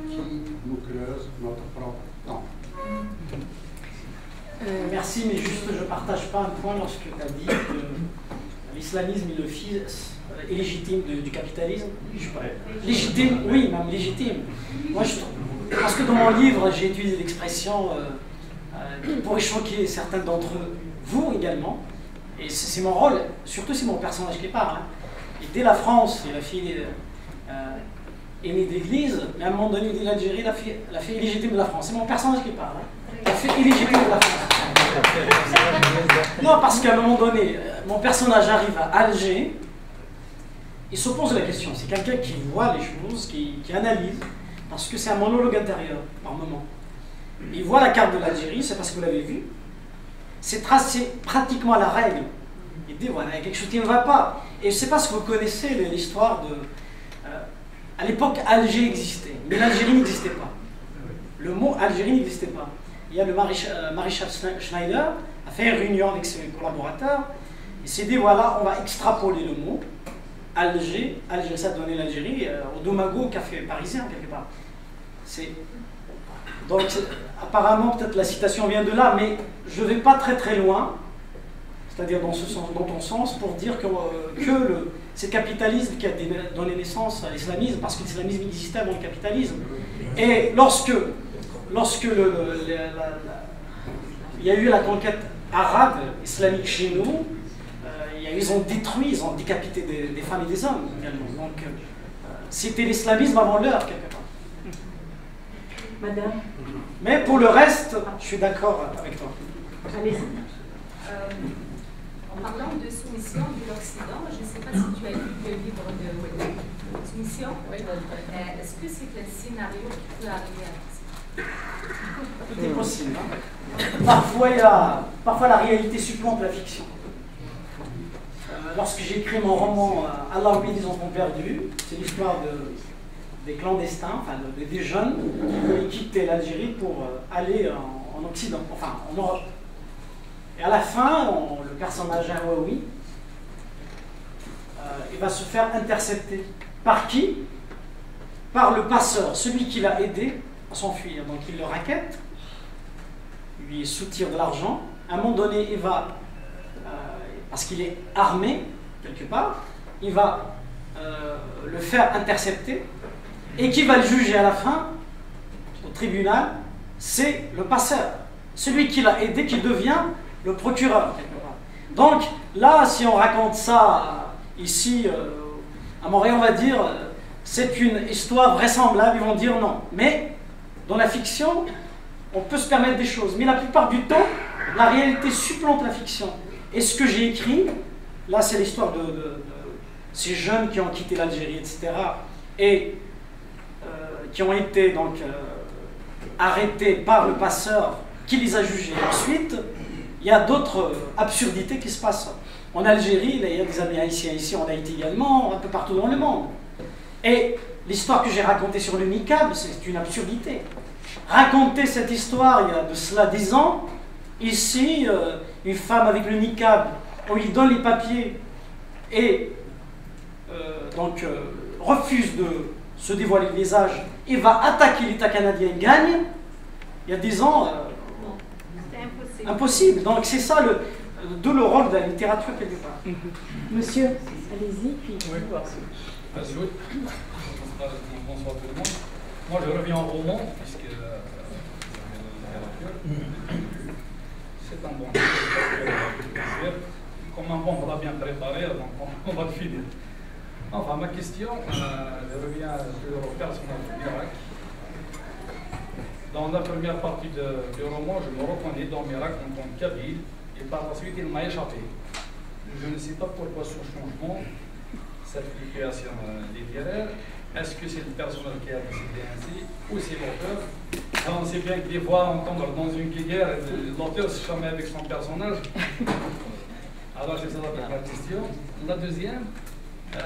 qui nous creusent notre propre temps. Merci, mais juste, je ne partage pas un point lorsque tu as dit que l'islamisme est le fils illégitime du capitalisme. Légitime, oui, même légitime. Moi, parce que dans mon livre, j'ai utilisé l'expression qui pourrait choquer certains d'entre vous également. Et c'est mon rôle, surtout c'est mon personnage qui parle. Hein. Et dès la France, et la fille est née d'église, mais à un moment donné, dès l'Algérie, la fille illégitime de la France. C'est mon personnage qui parle. Hein. La fille illégitime de la France. Non, parce qu'à un moment donné, mon personnage arrive à Alger, il se pose la question. C'est quelqu'un qui voit les choses, qui analyse, parce que c'est un monologue intérieur, par moment. Il voit la carte de l'Algérie, c'est parce que vous l'avez vu. C'est tracé pratiquement à la règle. Il dit, voilà, il y a quelque chose qui ne va pas. Et je ne sais pas si vous connaissez l'histoire de... à l'époque, Alger existait, mais l'Algérie n'existait pas. Le mot Algérie n'existait pas. Il y a le maréchal Schneider a fait une réunion avec ses collaborateurs. Il s'est dit, voilà, on va extrapoler le mot. Alger, ça a donné l'Algérie, au Domago, café parisien, quelque part. Donc, apparemment, peut-être la citation vient de là, mais je ne vais pas très très loin, c'est-à-dire dans ton sens, pour dire que c'est le capitalisme qui a donné naissance à l'islamisme, parce que l'islamisme existait avant le capitalisme. Et lorsque il y a eu la conquête arabe, islamique chez nous, ils ont détruit, ils ont décapité des femmes et des hommes également. Donc, c'était l'islamisme avant l'heure, quelque part. Madame. Mais pour le reste, je suis d'accord avec toi. Allez-y. En parlant de soumission de l'Occident, je ne sais pas si tu as lu le livre de Wedel, Soumission. Oui. Est-ce que c'est un scénario qui peut arriver à ça? Tout est possible. Hein. Parfois, la réalité supplante la fiction. Lorsque j'ai écrit mon roman Allah oublie des enfants perdus, c'est l'histoire des clandestins, enfin des jeunes qui voulaient quitter l'Algérie pour aller en Occident, enfin en Europe. Et à la fin, le personnage Aouaoui, il va se faire intercepter. Par qui? Par le passeur, celui qui l'a aidé à s'enfuir. Donc il le raquette, lui soutire de l'argent. À un moment donné, il va, parce qu'il est armé quelque part, il va le faire intercepter. Et qui va le juger à la fin, au tribunal, c'est le passeur. Celui qui l'a aidé, qui devient le procureur, quelque part. Donc, là, si on raconte ça ici, à Montréal, on va dire, c'est une histoire vraisemblable, ils vont dire non. Mais, dans la fiction, on peut se permettre des choses. Mais la plupart du temps, la réalité supplante la fiction. Et ce que j'ai écrit, là, c'est l'histoire de ces jeunes qui ont quitté l'Algérie, etc. Et qui ont été donc arrêtés par le passeur qui les a jugés. Ensuite, il y a d'autres absurdités qui se passent. En Algérie, il y a des amis haïtiens ici, en Haïti également, un peu partout dans le monde. Et l'histoire que j'ai racontée sur le niqab, c'est une absurdité. Raconter cette histoire il y a de cela 10 ans, ici, une femme avec le niqab, on lui donne les papiers et donc refuse de se dévoiler le visage et va attaquer l'État canadien et gagne, il y a 10 ans, c'est impossible. Impossible. Donc c'est ça D'où le rôle de la littérature quelque part. Monsieur, allez-y, puis oui. Bonsoir tout le monde. Moi je reviens en roman, puisque c'est un bon plaisir. Comme un bon plat bien préparé, donc on va le finir. Enfin, ma question, je reviens sur le personnage de Mirac. Dans la première partie du roman, je me reconnais dans Mirac en tant que kabyle, et par la suite, il m'a échappé. Je ne sais pas pourquoi ce changement, cette fluctuation littéraire. Est-ce que c'est le personnage qui a décidé ainsi, ou c'est l'auteur? On sait bien que des fois, on tombe dans une guerre, l'auteur se chame avec son personnage. Alors, c'est ça la première question. La deuxième, je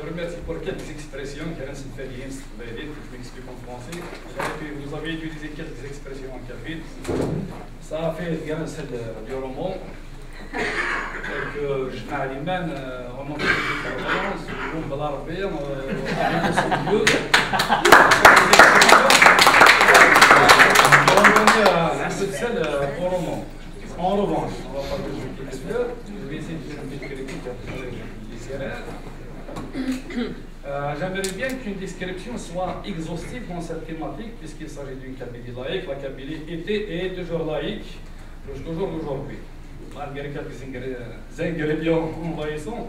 te remercie pour quelques expressions qui restent féminines, je m'explique en français. Vous avez utilisé quelques expressions en kabyle. Ça a fait bien celle du roman. Que je mets à l'imam, on monte les permanences, on va l'arber, on va son lieu. On va donner un peu de sel au roman. En revanche, on va pas toujours quitter le lieu, je vais essayer de faire une petite critique après les littéraires. J'aimerais bien qu'une description soit exhaustive dans cette thématique, puisqu'il s'agit d'une Kabylie laïque. La Kabylie était et est toujours laïque jusqu'au jour d'aujourd'hui. Malgré quelques ingrédients envahissants.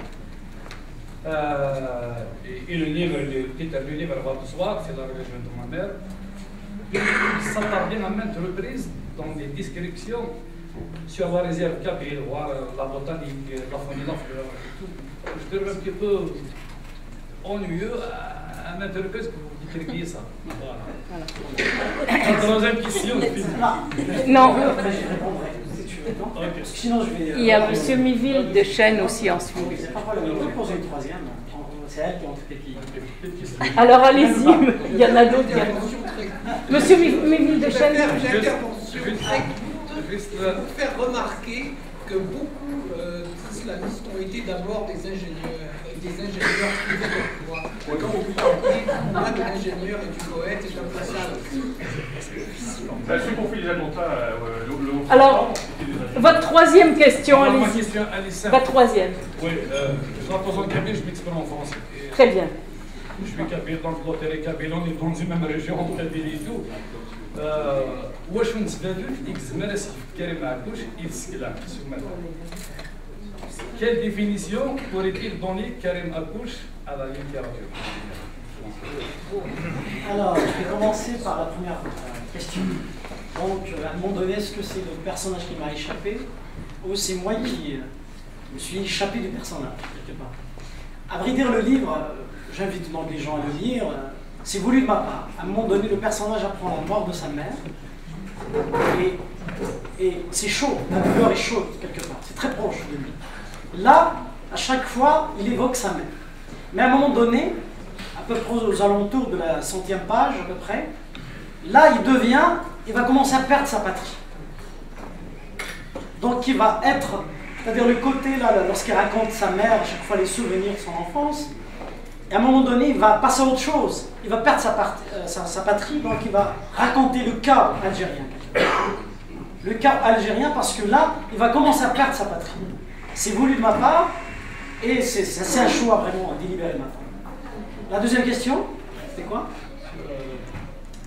Et le livre, le titre du livre va de soi, c'est la religion de ma mère. S'attarder à maintes reprises dans des descriptions sur la réserve kabyle, voir la botanique, la faune et la fleur et tout. Je trouve un petit peu ennuyeux à maintes reprises que vous décriviez ça. Voilà. La troisième question. Non. Okay. Sinon, je vais, il y a M. Miville de Chêne aussi ensuite. C'est pas problème, on peut poser une troisième. C'est elle qui a entré qui. Alors allez-y, il y en a d'autres. Monsieur Miville de Chêne. J'ai intervention pour faire remarquer que beaucoup d'islamistes ont été d'abord des ingénieurs privés d'emploi. Moi, de l'ingénieur et du poète et d'un passage. Alors, votre troisième question, allez-y. Votre troisième. Oui, je la pose en kabyle, je m'exprime en français. Très bien. Je suis kabyle, donc l'hôtel est kabyle, on est dans une même région, en Kabylie et tout. واش نستفادوا اكزمال كريم عكوش يتسكلام Quelle définition pourrait-il donner Karim Akouch à la littérature? Alors, je vais commencer par la première question. Donc, à un moment donné, est-ce que c'est le personnage qui m'a échappé ou c'est moi qui me suis échappé du personnage, quelque part? À vrai dire, le livre, j'invite donc les gens à le lire, c'est voulu de ma part. À un moment donné, le personnage apprend la mort de sa mère et c'est chaud, la douleur est chaude, quelque part, c'est très proche de lui. Là, à chaque fois, il évoque sa mère. Mais à un moment donné, à peu près aux alentours de la 100e page, à peu près, là, il va commencer à perdre sa patrie. Donc, il va être, c'est-à-dire le côté, là, lorsqu'il raconte sa mère, à chaque fois les souvenirs de son enfance, et à un moment donné, il va passer à autre chose. Il va perdre sa patrie, donc il va raconter le cas algérien. Le cas algérien, parce que là, il va commencer à perdre sa patrie. C'est voulu de ma part, et c'est un choix vraiment délibéré de ma part. La deuxième question, c'était quoi?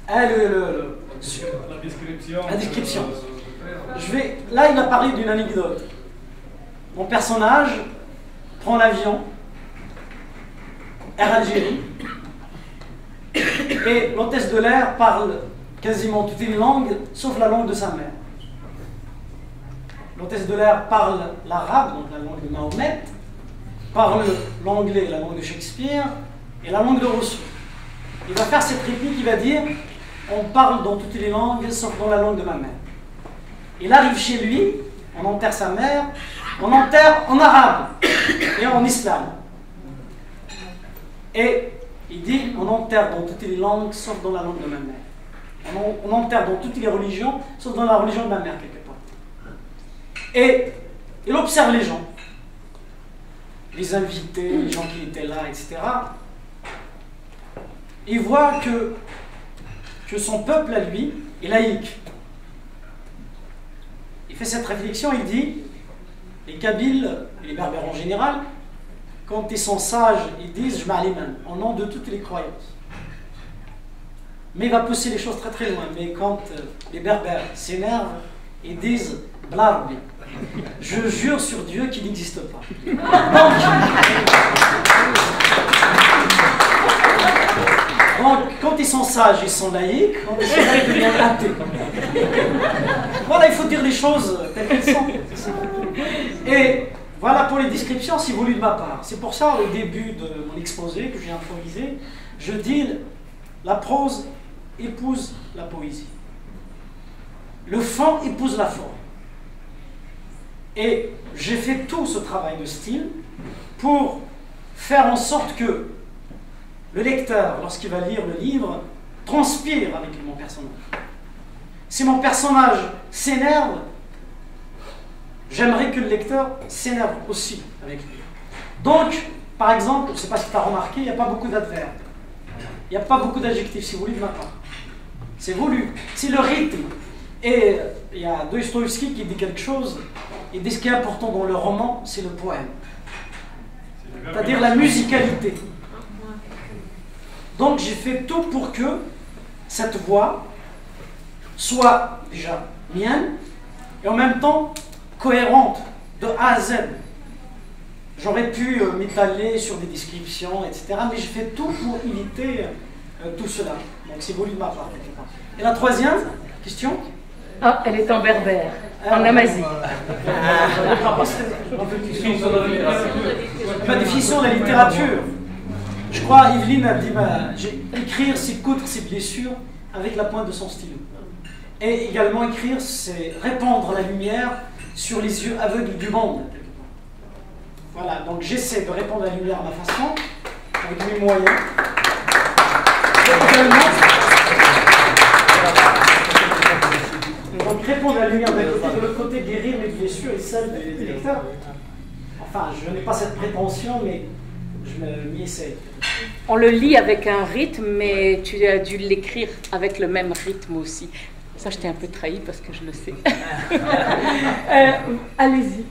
La description. La description. Là, il a parlé d'une anecdote. Mon personnage prend l'avion, Air Algérie, et l'hôtesse de l'air parle quasiment toutes les langues, sauf la langue de sa mère. L'hôtesse de l'air parle l'arabe, donc la langue de Mahomet, parle l'anglais, la langue de Shakespeare, et la langue de Rousseau. Il va faire cette réplique, il va dire « On parle dans toutes les langues, sauf dans la langue de ma mère ». Il arrive chez lui, on enterre sa mère, on enterre en arabe et en islam. Et il dit « On enterre dans toutes les langues, sauf dans la langue de ma mère ». On enterre dans toutes les religions, sauf dans la religion de ma mère, quelque part. Et il observe les gens, les invités, les gens qui étaient là, etc. Il voit que son peuple, à lui, est laïque. Il fait cette réflexion, il dit, les Kabyles, et les Berbères en général, quand ils sont sages, ils disent « je m'alimente » au nom de toutes les croyances. Mais il va pousser les choses très très loin. Mais quand les Berbères s'énervent, ils disent « blarbi ». Je jure sur Dieu qu'il n'existe pas. Donc, quand ils sont sages, ils sont laïcs. Quand ils sont laïcs, ils deviennent athées. Voilà, il faut dire les choses telles qu'elles sont. Et voilà pour les descriptions, si voulu de ma part. C'est pour ça, au début de mon exposé que j'ai improvisé, je dis la prose épouse la poésie. Le fond épouse la forme. Et j'ai fait tout ce travail de style pour faire en sorte que le lecteur, lorsqu'il va lire le livre, transpire avec mon personnage. Si mon personnage s'énerve, j'aimerais que le lecteur s'énerve aussi avec lui. Donc, par exemple, je ne sais pas si tu as remarqué, il n'y a pas beaucoup d'adverbes. Il n'y a pas beaucoup d'adjectifs, c'est voulu de ma part. C'est voulu. C'est le rythme. Et il y a Dostoïevski qui dit quelque chose, il dit ce qui est important dans le roman, c'est le poème. C'est-à-dire la musicalité. Donc j'ai fait tout pour que cette voix soit déjà mienne et en même temps cohérente de A à Z. J'aurais pu m'étaler sur des descriptions, etc. Mais j'ai fait tout pour éviter tout cela. Donc c'est voulu de ma part. Et la troisième question? Ah, elle est en berbère, en Amazie. Ma définition de la littérature. Je crois, Evelyne a dit, écrire, c'est coudre ses blessures avec la pointe de son stylo. Et également écrire, c'est répandre la lumière sur les yeux aveugles du monde. Voilà, donc j'essaie de répandre la lumière à ma façon, avec mes moyens. Et également, donc répondre à la lumière d'un côté, de l'autre côté, guérir mes blessures et celles des lecteurs. Enfin, je n'ai pas cette prétention, mais je m'y essaie. On le lit avec un rythme, mais tu as dû l'écrire avec le même rythme aussi. Ça, je t'ai un peu trahi parce que je le sais. Allez-y.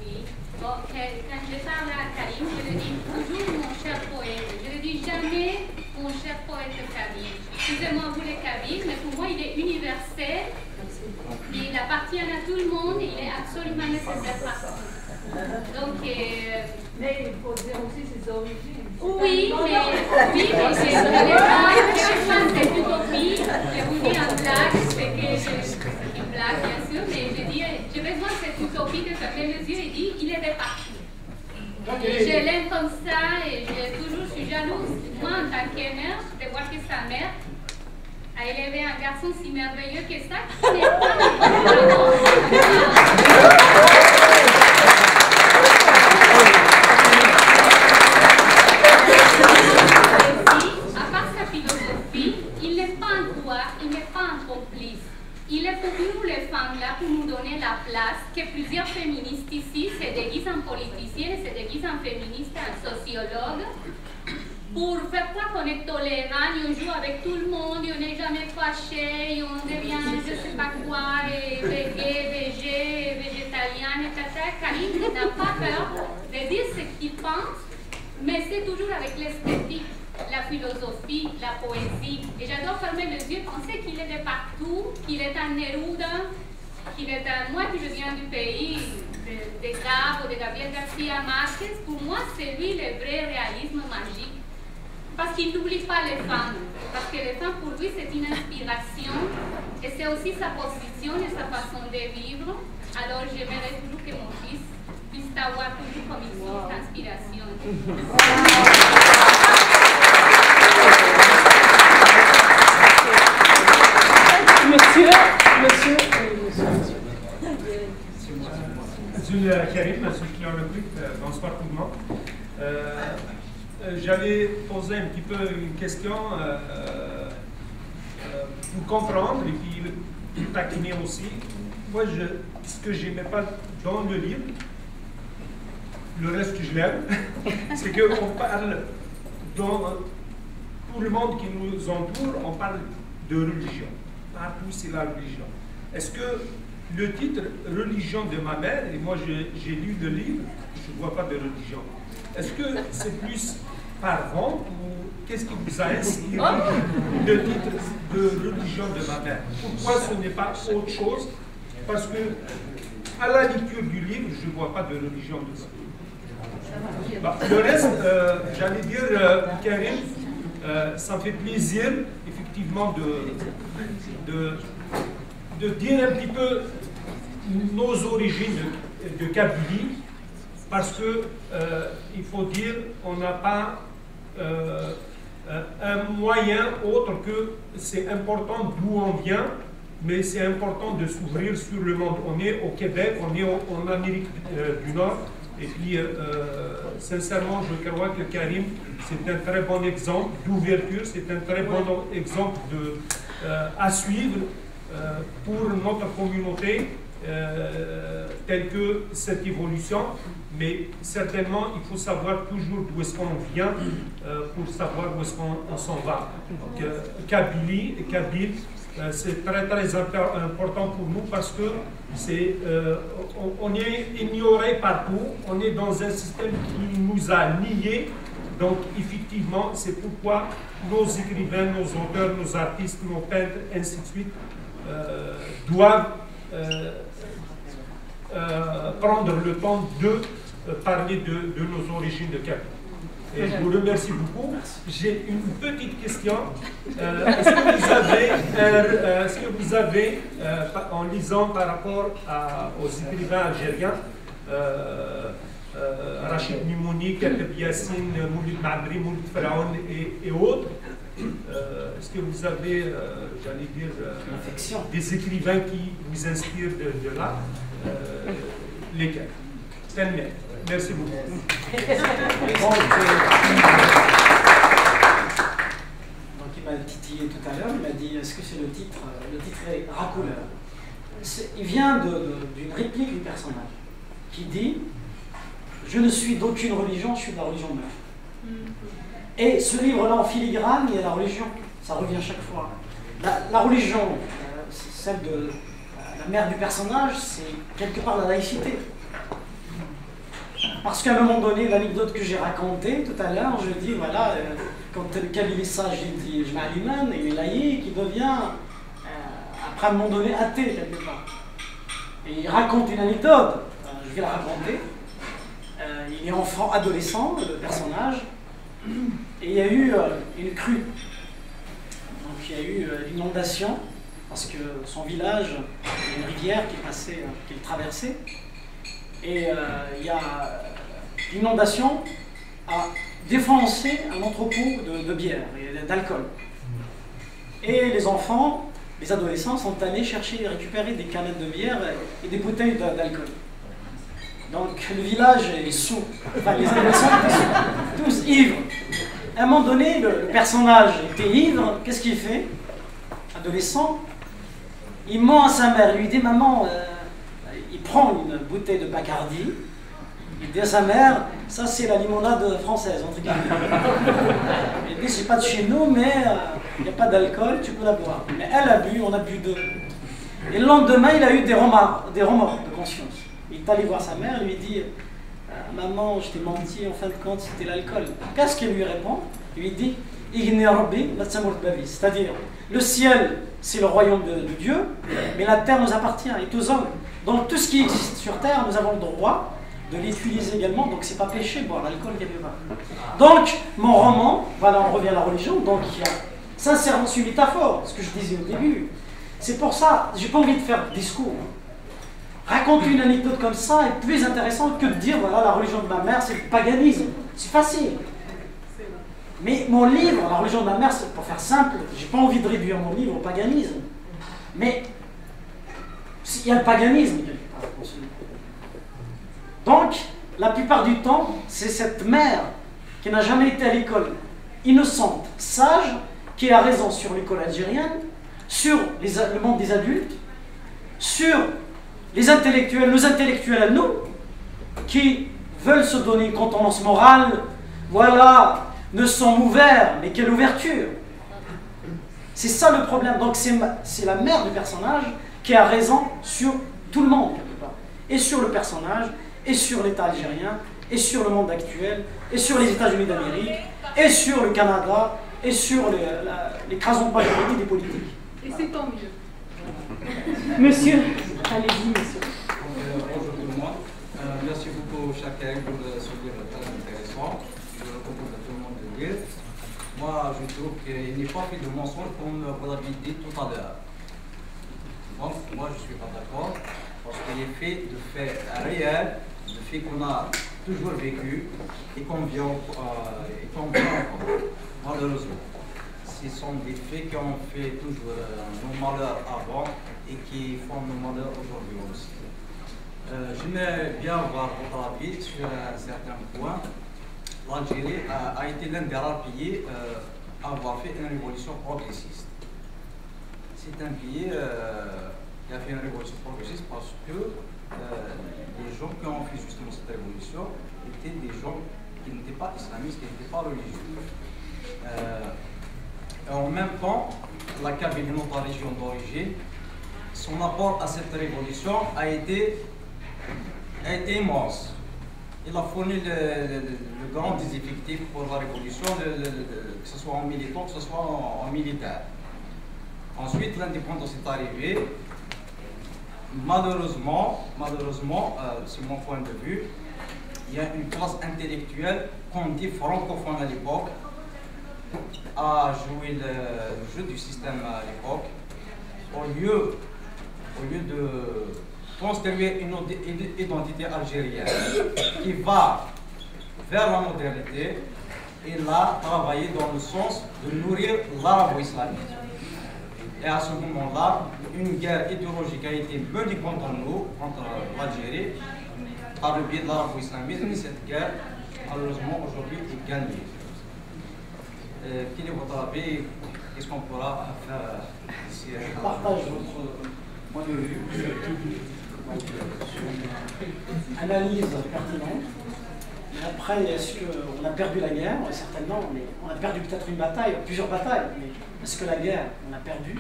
Oui. Bon, quand je parle à Karim, je le dis toujours mon cher poète. Je le dis jamais mon cher poète Karim. Excusez-moi, vous les Karim, mais pour moi, il est universel. Il appartient à tout le monde et il est absolument nécessaire partout. Donc, mais il faut dire aussi ses origines. Oui, mais je n'ai pas cette utopie. Je vous dis en blague, c'est que une blague bien sûr, mais je dis, j'ai besoin de cette utopie de fermer les yeux et dire, il est de partout. Et je l'aime comme ça et je suis jalouse, moi en tant que mère, de voir que sa mère a élevé un garçon si merveilleux que ça, qui n'est pas à part sa philosophie, il n'est pas un roi, il n'est pas un complice. Il est pour nous les femmes là, pour nous donner la place que plusieurs féministes ici se déguisent en politiciennes, se déguisent en féministes, en sociologues, pour faire croire qu'on est tolérant, et on joue avec tout le monde, et on n'est jamais fâché, et on devient je ne sais pas quoi, et végétalien, etc. Karim n'a pas peur de dire ce qu'il pense, mais c'est toujours avec l'esthétique, la philosophie, la poésie. Et j'adore fermer les yeux, penser qu'il est de partout, qu'il est un Neruda, qu'il est un... Moi, qui je viens du pays de Gab ou de Gabriel Garcia Marquez, pour moi, c'est lui le vrai réalisme magique. Parce qu'il n'oublie pas les femmes. Parce que les femmes, pour lui, c'est une inspiration. Et c'est aussi sa position et sa façon de vivre. Alors, j'aimerais toujours que mon fils puisse avoir toujours comme une source d'inspiration. Monsieur. Karim, monsieur Kian-Lebric, bonsoir tout le monde. J'allais poser un petit peu une question pour comprendre et puis taquiner aussi. Moi, ce que je n'aimais pas dans le livre, le reste que je l'aime, c'est qu'on parle, dans tout le monde qui nous entoure, on parle de religion. Partout, c'est la religion. Est-ce que le titre « Religion de ma mère », et moi j'ai lu le livre, je ne vois pas de religion. Est-ce que c'est plus par vente ou qu'est-ce qui vous a inspiré le titre de Religion de ma mère? Pourquoi ce n'est pas autre chose? Parce que à la lecture du livre, je ne vois pas de religion dedans. Bah, le reste, j'allais dire, Karim, ça me fait plaisir, effectivement, de dire un petit peu nos origines de Kabylie, parce que il faut dire, on n'a pas un moyen autre que c'est important d'où on vient, mais c'est important de s'ouvrir sur le monde. On est au Québec, on est en Amérique du Nord, et puis sincèrement, je crois que Karim, c'est un très bon exemple d'ouverture, c'est un très bon exemple à suivre pour notre communauté, telle que cette évolution. Mais certainement, il faut savoir toujours d'où est-ce qu'on vient pour savoir où est-ce qu'on s'en va. Donc, Kabylie, Kabyle, c'est très très important pour nous parce que on est ignoré partout, on est dans un système qui nous a niés. Donc effectivement, c'est pourquoi nos écrivains, nos auteurs, nos artistes, nos peintres, ainsi de suite, doivent prendre le temps de parler de nos origines de Kabylie. Et je vous remercie beaucoup. J'ai une petite question. Est-ce que vous avez, en lisant par rapport aux écrivains algériens, Rachid Mimouni, Kateb Yassine, Mouloud Mabri, Mouloud Faraon et autres, est-ce que vous avez, j'allais dire, des écrivains qui vous inspirent de là? Lesquels? Merci beaucoup. Donc il m'a titillé tout à l'heure, il m'a dit est-ce que c'est le titre? Le titre est racoleur. Il vient d'une réplique du personnage qui dit je ne suis d'aucune religion, je suis de la religion mère. Et ce livre-là en filigrane, il y a la religion, ça revient chaque fois. La religion, celle de la mère du personnage, c'est quelque part la laïcité. Parce qu'à un moment donné, l'anecdote que j'ai racontée tout à l'heure, je dis, voilà, quand le Kabylie sage, il dit, je m'alimente, il est laïque, il devient, après à un moment donné, athée quelque part. Et il raconte une anecdote, je vais la raconter. Il est enfant, adolescent, le personnage, et il y a eu une crue. Donc il y a eu l'inondation, parce que son village, il y a une rivière qui passait, qui le traversait. Et il y a l'inondation a défoncé un entrepôt de bière et d'alcool. Et les enfants, les adolescents sont allés chercher et récupérer des canettes de bière et des bouteilles d'alcool. Donc le village est sous, enfin les adolescents étaient sous, tous ivres. À un moment donné, le personnage était ivre, qu'est-ce qu'il fait? Adolescent, il ment à sa mère, il lui dit « Maman, il prend une bouteille de Bacardi, il dit à sa mère, ça c'est la limonade française, entre guillemets. Il dit, c'est pas de chez nous, mais il n'y a pas d'alcool, tu peux la boire. Mais elle a bu, on a bu deux. Et le lendemain, il a eu des remords de conscience. Il est allé voir sa mère, il lui dit, maman, je t'ai menti, en fin de compte, c'était l'alcool. Qu'est-ce qu'il lui répond? Il lui dit, c'est-à-dire, le ciel, c'est le royaume de Dieu, mais la terre nous appartient, et aux hommes. Donc tout ce qui existe sur terre, nous avons le droit de l'utiliser également, donc c'est pas péché de boire l'alcool quelque part. Donc mon roman, voilà, on revient à la religion, donc il y a sincèrement c'est une métaphore, ce que je disais au début. C'est pour ça, j'ai pas envie de faire discours. Raconter une anecdote comme ça est plus intéressant que de dire voilà la religion de ma mère c'est le paganisme. C'est facile. Mais mon livre, la religion de ma mère, c'est pour faire simple, j'ai pas envie de réduire mon livre au paganisme. Mais il y a le paganisme quelque part dans ce livre. Donc, la plupart du temps, c'est cette mère qui n'a jamais été à l'école, innocente, sage, qui a raison sur l'école algérienne, sur le monde des adultes, sur les intellectuels, nos intellectuels à nous, qui veulent se donner une contenance morale, voilà, ne sont ouverts, mais quelle ouverture! C'est ça le problème. Donc c'est la mère du personnage qui a raison sur tout le monde, quelque part. Et sur le personnage, et sur l'État algérien, et sur le monde actuel, et sur les États-Unis d'Amérique, et sur le Canada, et sur l'écrasante majorité des politiques. Et c'est tant mieux. Monsieur, allez-y, monsieur. Bonjour tout le monde. Merci beaucoup chacun pour ce livre très intéressant. Je le propose à tout le monde de lire. Moi, je trouve qu'il n'est pas fait de mensonge comme vous l'avez dit tout à l'heure. Donc, moi, je ne suis pas d'accord parce qu'il est fait de faits réels, de faits qu'on a toujours vécu et qu'on vit encore, malheureusement. Ce sont des faits qui ont fait toujours nos malheurs avant et qui font nos malheurs aujourd'hui aussi. J'aimerais bien avoir votre avis sur un certain point. L'Algérie a été l'un des rares pays à avoir fait une révolution progressiste. C'est un pays qui a fait une révolution progressiste parce que les gens qui ont fait justement cette révolution étaient des gens qui n'étaient pas islamistes, qui n'étaient pas religieux. En même temps, la Kabylie, notre région d'origine, son apport à cette révolution a été immense. Il a fourni le grand des effectifs pour la révolution, que ce soit en militant, que ce soit en militaire. Ensuite, l'indépendance est arrivée. Malheureusement, c'est mon point de vue, il y a une classe intellectuelle qu'on dit francophone à l'époque, a joué le jeu du système à l'époque, au lieu de construire une identité algérienne qui va vers la modernité, il a travaillé dans le sens de nourrir l'arabo-islamisme. Et à ce moment-là, une guerre idéologique a été menée contre nous, contre l'Algérie, par le biais de l'arabo-islamisme, et cette guerre, malheureusement, aujourd'hui, est gagnée. Quel est votre avis? Qu'est-ce qu'on pourra faire ici? Je partage votre point de vue. Analyse pertinente. Mais après, est-ce qu'on a perdu la guerre? Certainement, mais on a perdu peut-être une bataille, plusieurs batailles. Mais est-ce que la guerre, on a perdu?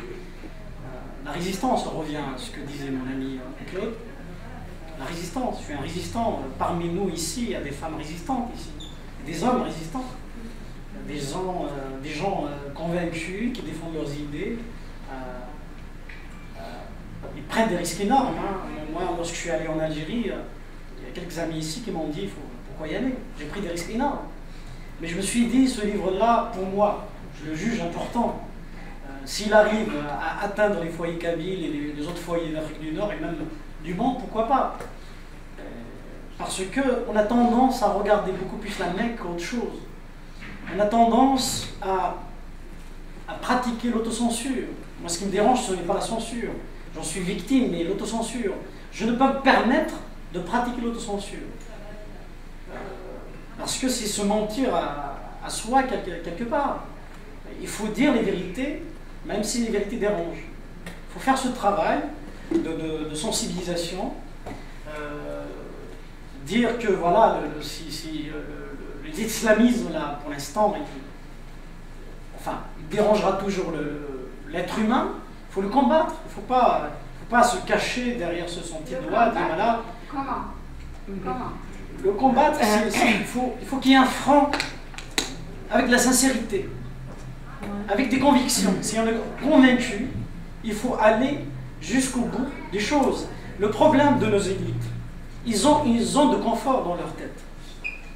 La résistance, on revient à ce que disait mon ami Claude. La résistance, je suis un résistant. Parmi nous ici, il y a des femmes résistantes ici, des hommes résistants, des gens convaincus qui défendent leurs idées. Ils prennent des risques énormes. Moi, lorsque je suis allé en Algérie, il y a quelques amis ici qui m'ont dit pourquoi y aller. J'ai pris des risques énormes. Mais je me suis dit, ce livre-là, pour moi, je le juge important. S'il arrive à atteindre les foyers kabyles et les autres foyers d'Afrique du Nord et même du monde, pourquoi pas? Parce qu'on a tendance à regarder beaucoup plus la Mecque qu'autre chose. On a tendance à pratiquer l'autocensure. Moi, ce qui me dérange, ce n'est pas la censure. J'en suis victime, mais l'autocensure. Je ne peux pas me permettre de pratiquer l'autocensure. Parce que c'est se mentir à soi quelque part. Il faut dire les vérités, même si les vérités dérangent. Il faut faire ce travail de sensibilisation. Dire que voilà, l'islamisme, là, pour l'instant, il dérangera toujours l'être humain. Il faut le combattre. Il ne faut pas se cacher derrière son petit doigt. Dire, voilà. Comment Le combattre, il faut qu'il y ait un front avec de la sincérité, avec des convictions. Si on est convaincu, il faut aller jusqu'au bout des choses. Le problème de nos élites, ils ont de confort dans leur tête.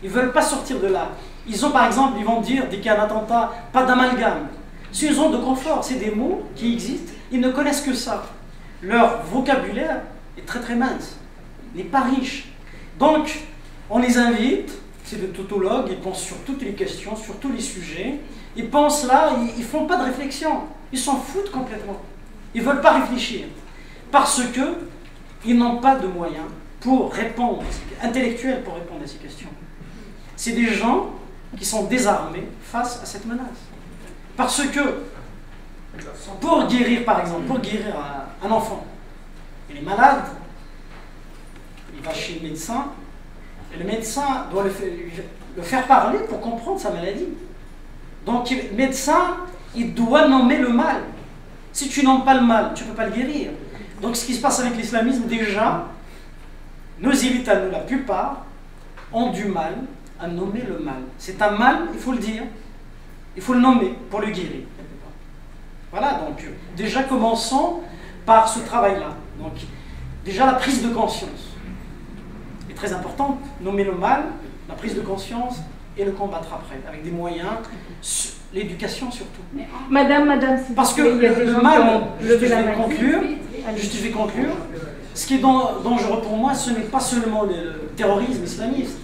Ils ne veulent pas sortir de là. Ils ont, par exemple, ils vont dire, dès qu'il y a un attentat, pas d'amalgame. S'ils ont de confort, c'est des mots qui existent, ils ne connaissent que ça. Leur vocabulaire est très très mince, il n'est pas riche. Donc, on les invite, c'est des tautologues, ils pensent sur toutes les questions, sur tous les sujets. Ils pensent là, ils ne font pas de réflexion. Ils s'en foutent complètement. Ils ne veulent pas réfléchir. Parce qu'ils n'ont pas de moyens pour répondre, intellectuels pour répondre à ces questions. C'est des gens qui sont désarmés face à cette menace. Parce que, pour guérir, par exemple, pour guérir un enfant, il est malade, il va chez le médecin, et le médecin doit le faire parler pour comprendre sa maladie. Donc le médecin, il doit nommer le mal. Si tu nommes pas le mal, tu ne peux pas le guérir. Donc ce qui se passe avec l'islamisme, déjà, nos élites à nous, la plupart, ont du mal à nommer le mal. C'est un mal, il faut le dire, il faut le nommer pour le guérir. Voilà, donc déjà commençons par ce travail-là. Donc déjà la prise de conscience est très importante, nommer le mal, la prise de conscience et le combattre après, avec des moyens, l'éducation surtout. Madame, parce que le mal, je vais conclure, ce qui est dangereux pour moi, ce n'est pas seulement le terrorisme islamiste,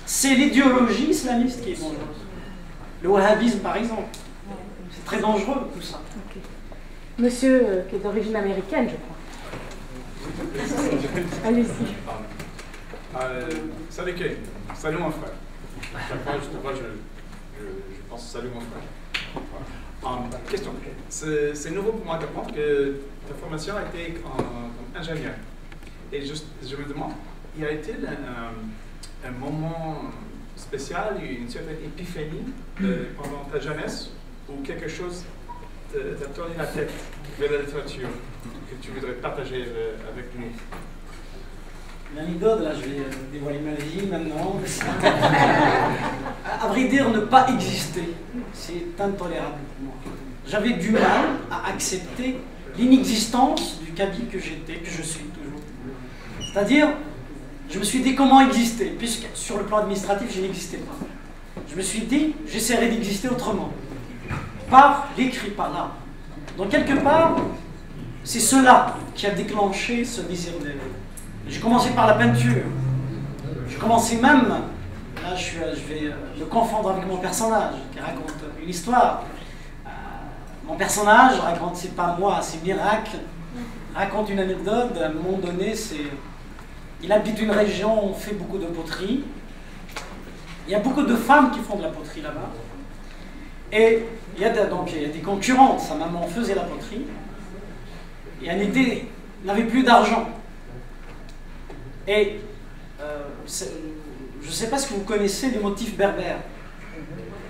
c'est l'idéologie islamiste qui est dangereuse. Le wahhabisme par exemple, c'est très dangereux tout ça. Okay. Monsieur qui est d'origine américaine, je crois. Allez-y. Salut Kay, salut mon frère. Chaque fois je te vois, je pense salut mon frère. Question. C'est nouveau pour moi d'apprendre que ta formation a été comme ingénieur. Et je me demande, y a-t-il un moment spécial, une certaine épiphanie pendant ta jeunesse où quelque chose t'a tourné la tête vers la littérature que tu voudrais partager avec nous? L'anecdote, là, je vais dévoiler ma vie maintenant. À vrai dire, ne pas exister, c'est intolérable pour moi. J'avais du mal à accepter l'inexistence du kabyle que j'étais, que je suis toujours. C'est-à-dire, je me suis dit comment exister, puisque sur le plan administratif, je n'existais pas. Je me suis dit, j'essaierai d'exister autrement. Par l'écrit, par là. Donc, quelque part, c'est cela qui a déclenché ce désir d'être. J'ai commencé par la peinture. J'ai commencé même, là je vais me confondre avec mon personnage qui raconte une histoire. Mon personnage raconte, c'est pas moi, c'est Miracle, raconte une anecdote. À un moment donné, il habite une région où on fait beaucoup de poterie. Il y a beaucoup de femmes qui font de la poterie là-bas. Et il y a des concurrentes. Sa maman faisait la poterie. Et un été, elle n'avait plus d'argent. Et je ne sais pas si vous connaissez les motifs berbères.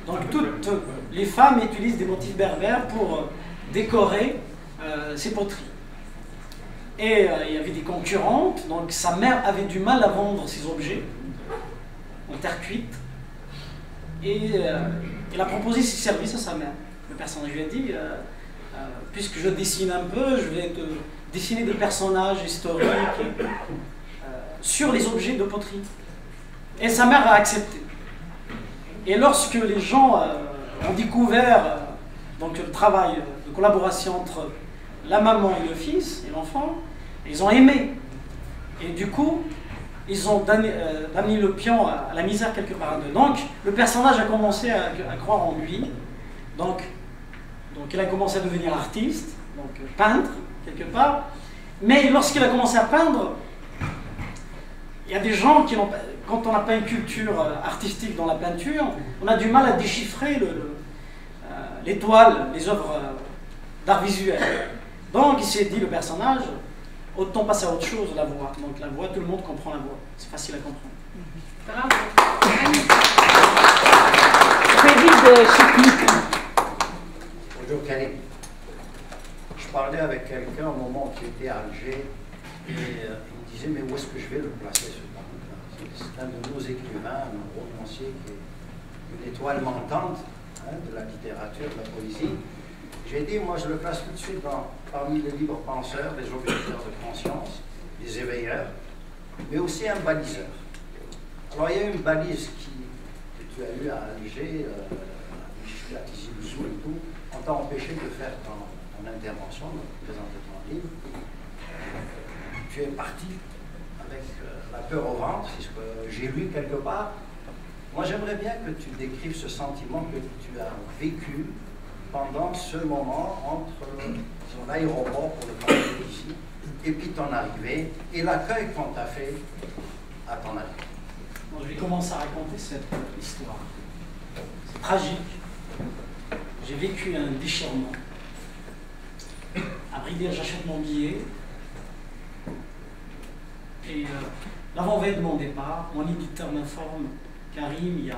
Donc toutes les femmes utilisent des motifs berbères pour décorer ces poteries. Et il y avait des concurrentes, donc sa mère avait du mal à vendre ces objets en terre cuite. Et elle a proposé ses services à sa mère. Le personnage lui a dit, puisque je dessine un peu, je vais te dessiner des personnages historiques sur les objets de poterie. Et sa mère a accepté. Et lorsque les gens ont découvert donc, le travail de collaboration entre la maman et le fils et l'enfant, ils ont aimé. Et du coup, ils ont amené le pion à la misère quelque part. Donc, le personnage a commencé à croire en lui. Donc il a commencé à devenir artiste, donc peintre, quelque part. Mais lorsqu'il a commencé à peindre, il y a des gens qui n'ont pas... Quand on n'a pas une culture artistique dans la peinture, on a du mal à déchiffrer l'étoile, les œuvres d'art visuel. Donc il s'est dit, le personnage, autant passer à autre chose, la voix. Donc la voix, tout le monde comprend la voix. C'est facile à comprendre. Bonjour Karim. Je parlais avec quelqu'un au moment où j'étais à Alger et il me disait, mais où est-ce que je vais le placer ce banc-là? C'est un de nos écrivains, un romancier qui est une étoile montante de la littérature, de la poésie. J'ai dit, moi je le place tout de suite parmi les libres penseurs, les objecteurs de conscience, les éveilleurs, mais aussi un baliseur. Alors il y a une balise que tu as eue à Alger, à Tizi Ouzou et tout, on t'a empêché de faire ton intervention, de présenter ton livre. Tu es parti avec la peur au ventre, c'est ce que j'ai lu quelque part. Moi j'aimerais bien que tu décrives ce sentiment que tu as vécu pendant ce moment entre ton aéroport pour le parler ici, et puis ton arrivée, et l'accueil qu'on t'a fait à ton arrivée. Bon, je vais commencer à raconter cette histoire. C'est tragique. J'ai vécu un déchirement. À vrai dire, j'achète mon billet. Et l'avant-veille de mon départ, mon éditeur m'informe, Karim, il y a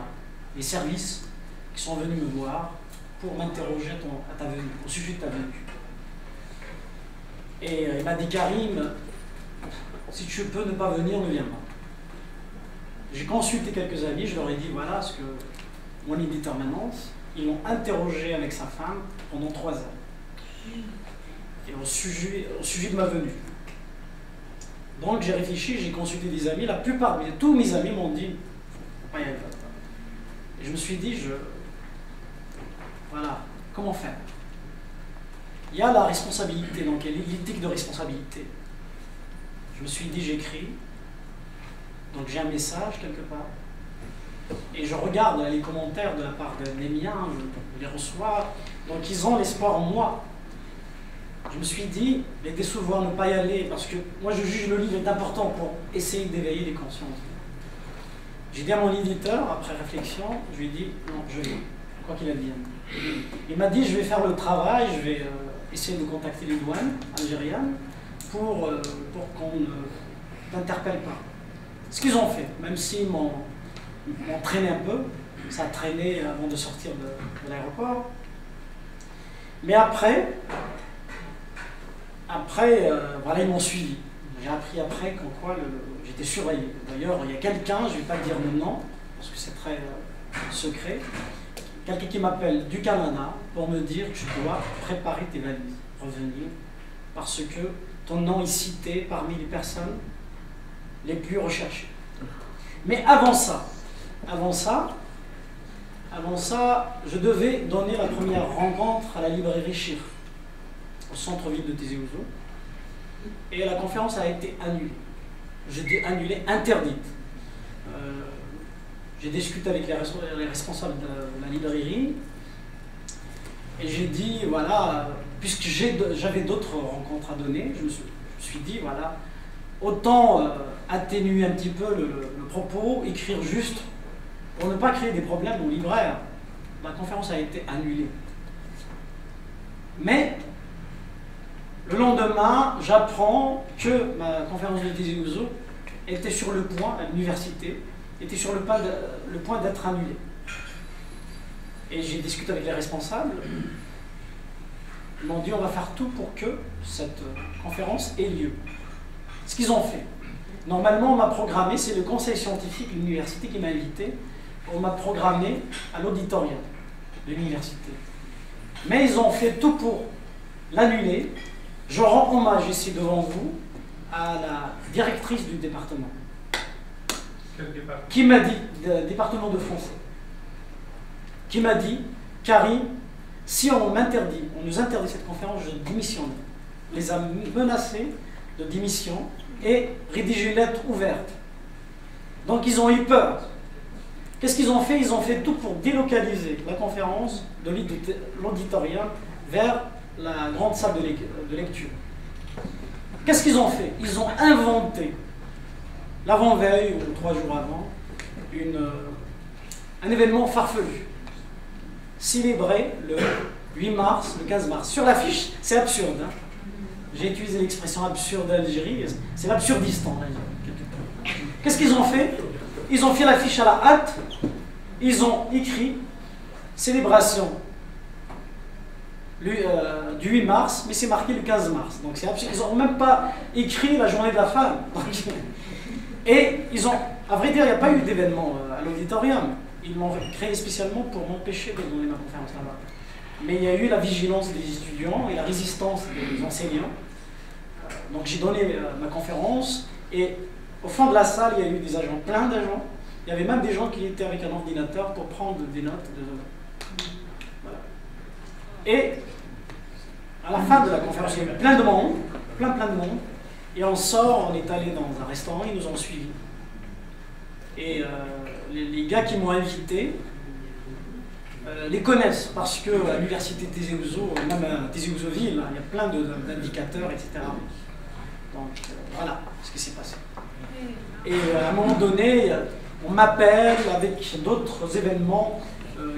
les services qui sont venus me voir pour m'interroger à ta venue, au sujet de ta venue. Et il m'a dit, Karim, si tu peux ne pas venir, ne viens pas. J'ai consulté quelques amis, je leur ai dit, voilà ce que mon éditeur m'annonce. Ils l'ont interrogé avec sa femme pendant 3 ans. Et au sujet de ma venue. Donc j'ai réfléchi, j'ai consulté des amis, la plupart, tous mes amis m'ont dit, faut pas y aller. Et je me suis dit, voilà, comment faire? Il y a la responsabilité, donc il y a l'éthique de responsabilité. Je me suis dit, j'écris, donc j'ai un message quelque part, et je regarde les commentaires de la part des miens, je les reçois, donc ils ont l'espoir en moi. Je me suis dit, les décevoir, ne pas y aller, parce que moi je juge le livre est important pour essayer d'éveiller les consciences. J'ai dit à mon éditeur, après réflexion, je lui ai dit, non, je viens, quoi qu'il advienne. Il m'a dit, je vais faire le travail, je vais essayer de contacter les douanes algériennes pour qu'on ne t'interpelle pas. Ce qu'ils ont fait, même s'ils m'ont traîné un peu, ça a traîné avant de sortir de l'aéroport. Mais après, voilà, ils m'ont suivi. J'ai appris après qu'en quoi j'étais surveillé. D'ailleurs, il y a quelqu'un, je ne vais pas dire le nom, parce que c'est très secret, quelqu'un qui m'appelle du Canada pour me dire que tu dois préparer tes valises, revenir, parce que ton nom est cité parmi les personnes les plus recherchées. Mais avant ça, je devais donner la première rencontre à la librairie Chir, au centre-ville de Tizi Ouzou, et la conférence a été annulée. Je dis annulée, interdite. J'ai discuté avec les responsables de la librairie, et j'ai dit, voilà, puisque j'avais d'autres rencontres à donner, je me suis dit, voilà, autant atténuer un petit peu le propos, écrire juste, pour ne pas créer des problèmes aux libraires. La conférence a été annulée. Mais, le lendemain, j'apprends que ma conférence de Tizi Ouzou était sur le point, à l'université, était sur le point d'être annulée. Et j'ai discuté avec les responsables. Ils m'ont dit, on va faire tout pour que cette conférence ait lieu. Ce qu'ils ont fait. Normalement, on m'a programmé, c'est le conseil scientifique de l'université qui m'a invité, on m'a programmé à l'auditorium de l'université. Mais ils ont fait tout pour l'annuler. Je rends hommage ici devant vous à la directrice du département, qui m'a dit, département de français, qui m'a dit, Karim, si on m'interdit, on nous interdit cette conférence, je démissionne. Les a menacés de démission et rédiger une lettre ouverte. Donc ils ont eu peur. Qu'est-ce qu'ils ont fait? Ils ont fait tout pour délocaliser la conférence de l'auditorium vers la grande salle de lecture. Qu'est-ce qu'ils ont fait? Ils ont inventé, l'avant-veille ou 3 jours avant, un événement farfelu, célébré le 8 mars, le 15 mars. Sur l'affiche, c'est absurde. Hein? J'ai utilisé l'expression absurde d'Algérie, c'est l'absurdistan. Qu'est-ce qu'ils ont fait? Ils ont fait l'affiche à la hâte, ils ont écrit célébration du 8 mars, mais c'est marqué le 15 mars. Donc c'est absurde. Ils n'ont même pas écrit la journée de la femme. Et ils ont, à vrai dire, il n'y a pas eu d'événement à l'auditorium. Ils m'ont créé spécialement pour m'empêcher de donner ma conférence là-bas. Mais il y a eu la vigilance des étudiants et la résistance des enseignants. Donc j'ai donné ma conférence et au fond de la salle, il y a eu des agents, plein d'agents. Il y avait même des gens qui étaient avec un ordinateur pour prendre des notes. Voilà. Et à la fin de la conférence, il y avait plein de monde, plein de monde. Et on sort, on est allé dans un restaurant, ils nous ont suivis. Et les gars qui m'ont invité les connaissent parce qu'à l'université Tizi Ouzou, même à Tizi Ouzou ville, il y a plein d'indicateurs, etc. Donc voilà ce qui s'est passé. Et à un moment donné, on m'appelle avec d'autres événements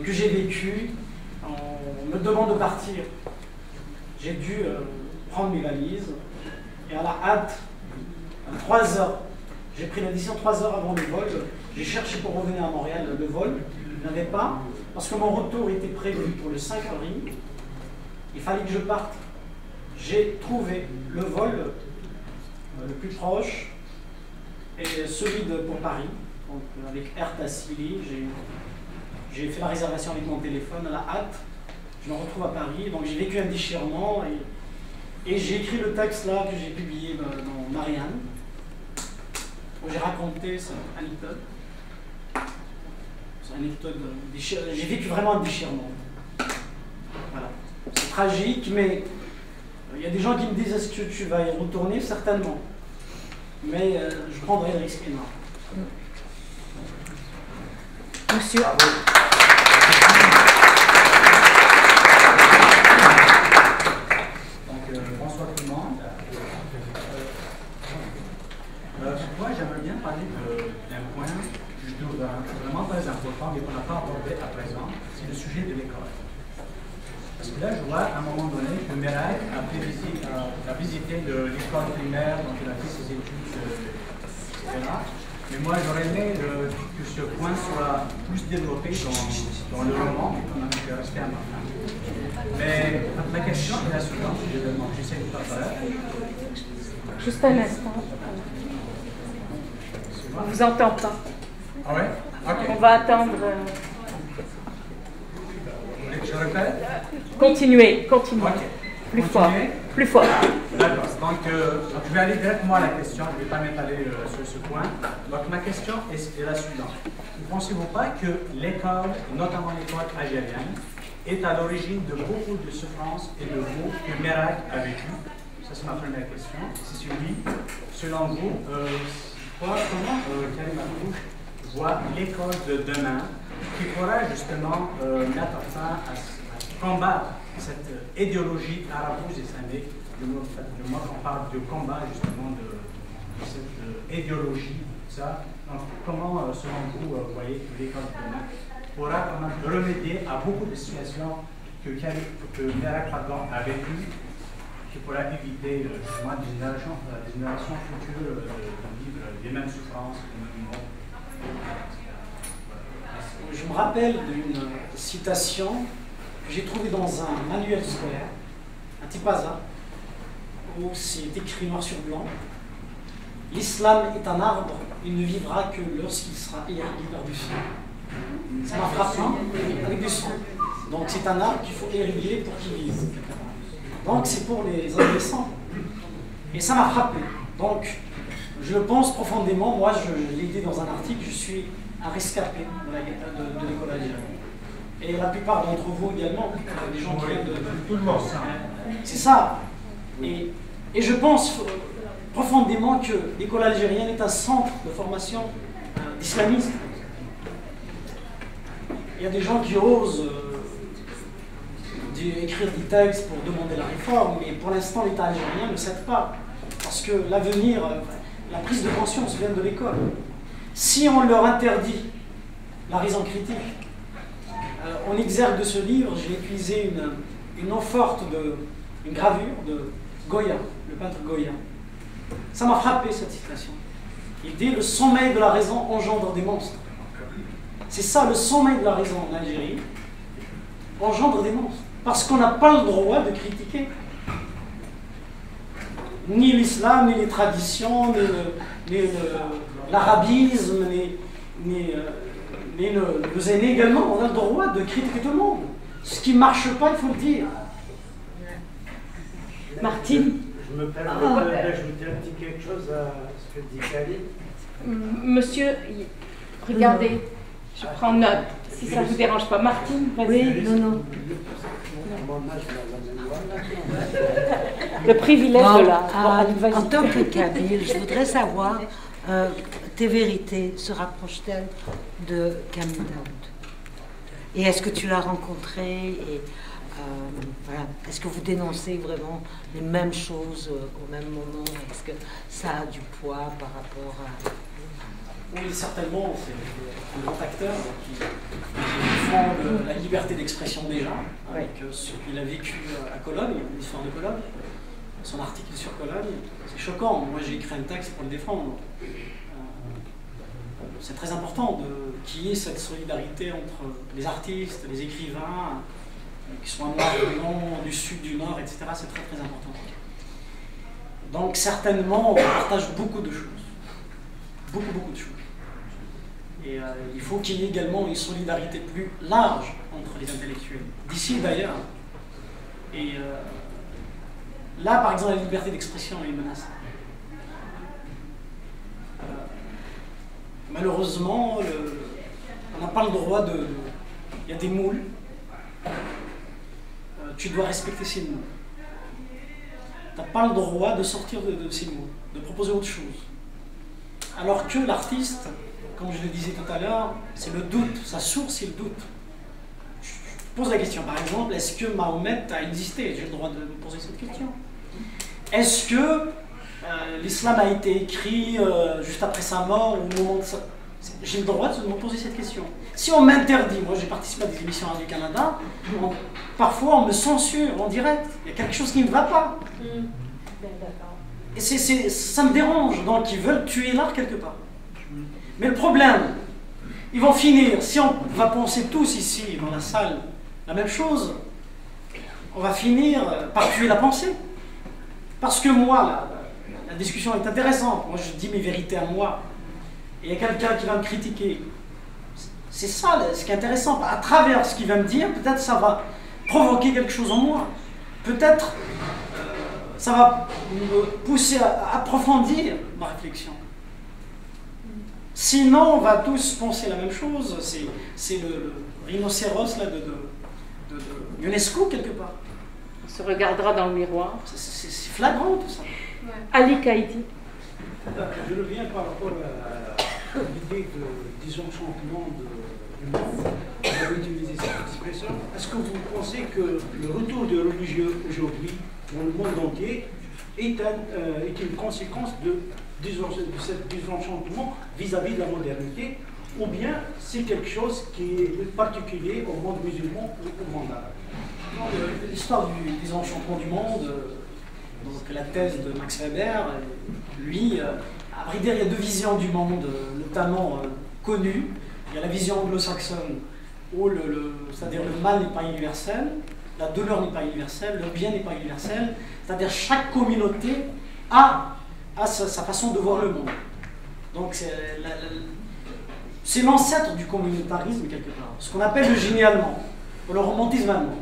que j'ai vécus. On me demande de partir. J'ai dû prendre mes valises et à la hâte, à 3 heures, j'ai pris la décision 3 heures avant le vol. J'ai cherché pour revenir à Montréal le vol. Je n'avais pas, parce que mon retour était prévu pour le 5 avril. Il fallait que je parte. j'ai trouvé le vol le plus proche et celui pour Paris, donc avec Air Tassili. J'ai fait la réservation avec mon téléphone à la hâte. Je me retrouve à Paris, donc j'ai vécu un déchirement et j'ai écrit le texte là que j'ai publié dans Marianne, où j'ai raconté cette anecdote. C'est une anecdote j'ai vécu vraiment un déchirement. Voilà. C'est tragique, mais il y a des gens qui me disent est-ce que tu vas y retourner? Certainement. Mais je prendrai le risque énorme. Monsieur. Bonsoir tout le monde. Moi, j'aimerais bien parler d'un point que je trouve vraiment très important, mais qu'on n'a pas abordé à présent, c'est le sujet de l'école. Parce que là, je vois à un moment donné que Merak a visité l'école primaire, donc il a fait ses études, etc. Mais moi, j'aurais aimé que ce point soit plus développé dans le roman, mais qu'on a resté à ma fin. Mais ma question est la suivante, j'essaie de pas faire. Juste un instant. On ne vous entend pas. Ah ouais? Okay. On va attendre. Vous voulez que je répète? Continuez. Okay. Plus fort. Plus fort. D'accord. Donc, je vais aller directement à la question. Je ne vais pas m'étaler sur ce point. Donc, ma question est la suivante. Ne pensez-vous pas que l'école, notamment l'école algérienne, est à l'origine de beaucoup de souffrances et de maux que Merak a vécu? Ça, c'est ma première question. Si c'est oui, selon vous, comment Karim Abouche voit l'école de demain qui pourra justement mettre fin à combattre cette idéologie arabo-islamique? Moi, on parle de combat justement de cette idéologie, ça. Donc, comment, selon vous, voyez que l'école de demain pourra quand même remédier à beaucoup de situations que Merak a vécues, qui pourra éviter justement des générations futures de vivre les mêmes souffrances, les mêmes maux? Je me rappelle d'une citation que j'ai trouvée dans un manuel scolaire, un Tipaza, où c'est écrit noir sur blanc: l'islam est un arbre, il ne vivra que lorsqu'il sera érigé par du sang. Ça m'a frappé, avec du sang. Donc c'est un arbre qu'il faut ériguer pour qu'il vive. Donc c'est pour les adolescents. Et ça m'a frappé. Donc je le pense profondément. Moi, je l'ai dit dans un article, je suis un rescapé de l'école algérienne. Et la plupart d'entre vous également, des gens qui viennent de tout le monde. C'est ça. Et je pense profondément que l'école algérienne est un centre de formation d'islamistes. Il y a des gens qui osent écrire des textes pour demander la réforme, mais pour l'instant, l'État algérien ne cède pas. Parce que l'avenir, la prise de conscience vient de l'école. Si on leur interdit la raison critique, en exergue de ce livre, j'ai utilisé une eau forte, une gravure de Goya, le peintre Goya. Ça m'a frappé, cette citation. Il dit: le sommeil de la raison engendre des monstres. C'est ça, le sommeil de la raison en Algérie engendre des monstres. Parce qu'on n'a pas le droit de critiquer ni l'islam, ni les traditions, ni l'arabisme, ni nos aînés également. On a le droit de critiquer tout le monde. Ce qui ne marche pas, il faut le dire. Martine. Je me permets d'ajouter un petit quelque chose à ce que dit Karim. Monsieur, regardez, je prends note, si ça ne vous dérange pas. Martine, vas-y. Oui, non. Le privilège de l'art. En tant que Kabyle, je voudrais savoir, tes vérités se rapprochent-elles de Kamil Daoud? Et est-ce que tu l'as rencontré? Et voilà. Est-ce que vous dénoncez vraiment les mêmes choses au même moment? Est-ce que ça a du poids par rapport à... Oui, certainement, c'est un grand acteur qui défend la liberté d'expression déjà, avec ce qu'il a vécu à Cologne, l'histoire de Cologne, son article sur Cologne. C'est choquant, moi j'ai écrit un texte pour le défendre. C'est très important qu'il y ait cette solidarité entre les artistes, les écrivains, qu'ils soient noirs ou blancs, du sud, du nord, etc., c'est très très important. Donc certainement, on partage beaucoup de choses. Beaucoup de choses. Et il faut qu'il y ait également une solidarité plus large entre les intellectuels, d'ici d'ailleurs. Et là, par exemple, la liberté d'expression est menacée. Malheureusement, on n'a pas le droit de... Il y a des moules. Tu dois respecter ces moules. Tu n'as pas le droit de sortir de ces moules, de proposer autre chose. Alors que l'artiste, comme je le disais tout à l'heure, c'est le doute, sa source c'est le doute. Je pose la question, par exemple, est-ce que Mahomet a existé? J'ai le droit de me poser cette question. Est-ce que l'islam a été écrit juste après sa mort ou au moment de sa... J'ai le droit de me poser cette question. Si on m'interdit, moi j'ai participé à des émissions du Canada, parfois on me censure en direct, il y a quelque chose qui ne va pas. Et ça me dérange, donc ils veulent tuer l'art quelque part. Mais le problème, ils vont finir, si on va penser tous ici dans la salle la même chose, on va finir par tuer la pensée. Parce que moi, la discussion est intéressante, moi je dis mes vérités à moi, et il y a quelqu'un qui va me critiquer. C'est ça ce qui est intéressant, à travers ce qu'il va me dire, peut-être ça va provoquer quelque chose en moi. Peut-être ça va me pousser à approfondir ma réflexion. Sinon, on va tous penser la même chose. C'est le rhinocéros là, de UNESCO, quelque part. On se regardera dans le miroir. C'est flagrant, tout ça. Ouais. Ali Kaïdi. Je reviens par rapport à l'idée de désenchantement du monde. Vous avez utilisé cette expression. Est-ce que vous pensez que le retour de religieux aujourd'hui dans le monde entier est une conséquence de ce désenchantement vis-à-vis de la modernité, ou bien c'est quelque chose qui est particulier au monde musulman ou au monde arabe? L'histoire du désenchantement du monde, donc la thèse de Max Weber, lui, à vrai dire, il y a deux visions du monde, notamment connues. Il y a la vision anglo-saxonne, où c'est-à-dire le mal n'est pas universel, la douleur n'est pas universelle, le bien n'est pas universel, c'est-à-dire chaque communauté a sa façon de voir le monde. Donc c'est l'ancêtre du communautarisme quelque part, ce qu'on appelle le génie allemand, ou le romantisme allemand.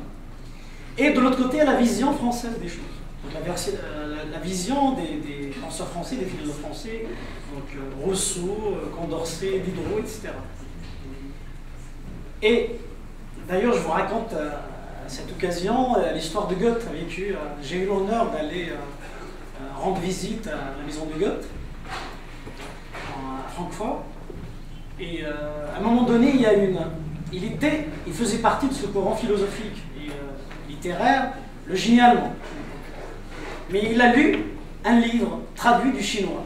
Et de l'autre côté, il y a la vision française des choses. Donc la vision des penseurs français, des philosophes français, donc Rousseau, Condorcet, Diderot, etc. Et d'ailleurs, je vous raconte à cette occasion l'histoire de Goethe. J'ai eu l'honneur d'aller rendre visite à la maison de Goethe, à Francfort. Et à un moment donné, il faisait partie de ce courant philosophique et littéraire, le génie allemand. Mais il a lu un livre traduit du chinois.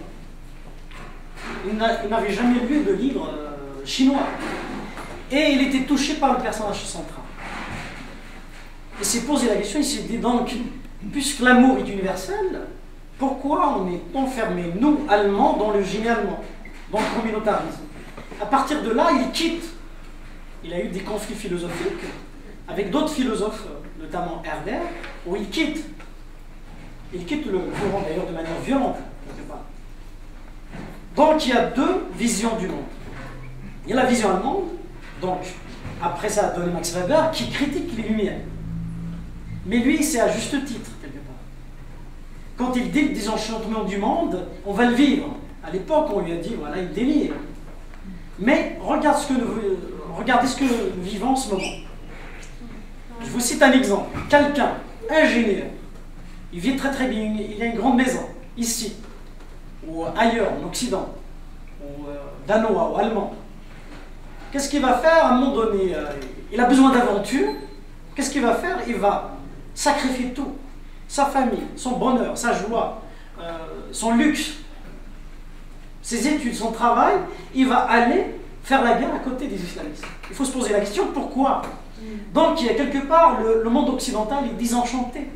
Il n'avait jamais lu de livre chinois. Et il était touché par le personnage central. Il s'est posé la question, il s'est dit donc, puisque l'amour est universel, pourquoi on est enfermé, nous, Allemands, dans le génie allemand, dans le communautarisme? À partir de là, il quitte. Il a eu des conflits philosophiques avec d'autres philosophes, notamment Herder, où il quitte. Il quitte le courant d'ailleurs de manière violente, quelque part. Donc il y a deux visions du monde. Il y a la vision allemande, donc après ça a donné Max Weber, qui critique les Lumières. Mais lui, c'est à juste titre, quelque part. Quand il dit le désenchantement du monde, on va le vivre. À l'époque, on lui a dit, voilà, il délire. Mais regardez ce que nous vivons en ce moment. Je vous cite un exemple. Quelqu'un, ingénieur, il vit très très bien, il a une grande maison, ici, ou ailleurs, en Occident, ou danois, ou allemand. Qu'est-ce qu'il va faire à un moment donné? Il a besoin d'aventure. Qu'est-ce qu'il va faire? Il va sacrifier tout. Sa famille, son bonheur, sa joie, son luxe, ses études, son travail. Il va aller faire la guerre à côté des islamistes. Il faut se poser la question, pourquoi? Donc il y a quelque part, le monde occidental est désenchanté.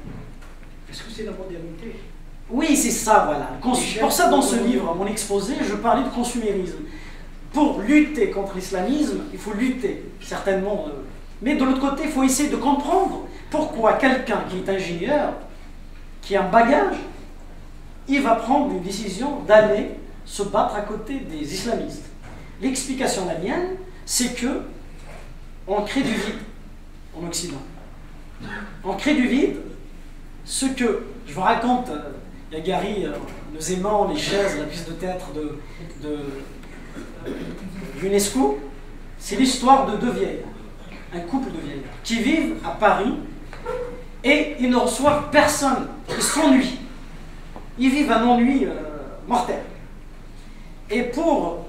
Est-ce que c'est la modernité? Oui, c'est ça, voilà. Pour ça, dans ce livre, mon exposé, je parlais de consumérisme. Pour lutter contre l'islamisme, il faut lutter, certainement, Mais de l'autre côté, il faut essayer de comprendre pourquoi quelqu'un qui est ingénieur, qui a un bagage, il va prendre une décision d'aller se battre à côté des islamistes. L'explication la mienne, c'est que on crée du vide en Occident. On crée du vide, ce que, je vous raconte, il y a Gary, nous aimons les chaises, la pièce de théâtre de l'UNESCO, c'est l'histoire de deux vieillards, un couple de vieillards, qui vivent à Paris et ils ne reçoivent personne, ils s'ennuient. Ils vivent un ennui mortel. Et pour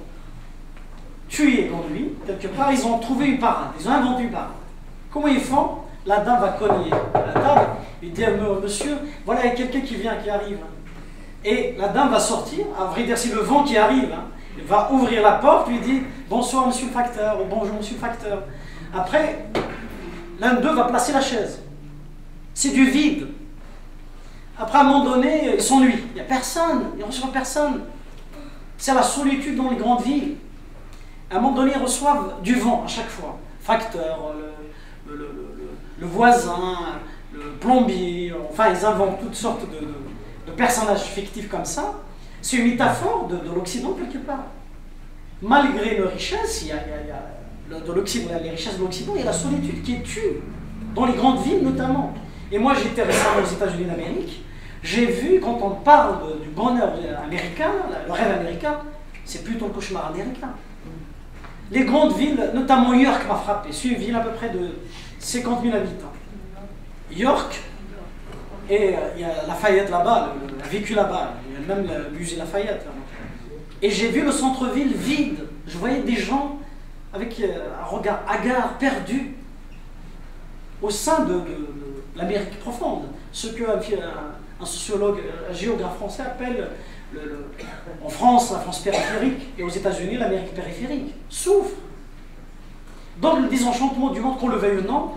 tuer l'ennui, quelque part, ils ont trouvé une parade, ils ont inventé une parade. Comment ils font? La dame va cogner à la table, il dit monsieur, voilà, il y a quelqu'un qui vient, qui arrive. Et la dame va sortir, à vrai dire, c'est le vent qui arrive, il va ouvrir la porte, lui dit bonsoir monsieur le facteur, ou bonjour monsieur le facteur. Après, l'un d'eux va placer la chaise. C'est du vide. Après, à un moment donné, il s'ennuie. Il n'y a personne, il ne reçoit personne. C'est la solitude dans les grandes villes. À un moment donné, ils reçoivent du vent à chaque fois. Facteur, le voisin, le plombier, enfin, ils inventent toutes sortes de personnages fictifs comme ça. C'est une métaphore de l'Occident quelque part. Malgré les richesses, de l'Occident, les richesses de l'Occident, il y a la solitude qui est tue, dans les grandes villes notamment. Et moi, j'étais récemment aux États-Unis d'Amérique, j'ai vu, quand on parle du bonheur américain, le rêve américain, c'est plutôt le cauchemar américain. Les grandes villes, notamment New York m'a frappé, c'est une ville à peu près de 50 000 habitants. York, et il y a Lafayette là-bas, le vécu là-bas, il y a même le musée Lafayette. Là. Et j'ai vu le centre-ville vide, je voyais des gens avec un regard hagard, perdu, au sein de l'Amérique profonde, ce qu'un sociologue, un géographe français appelle en France, la France périphérique, et aux États-Unis, l'Amérique périphérique, souffre. Dans le désenchantement du monde, qu'on le veuille ou non,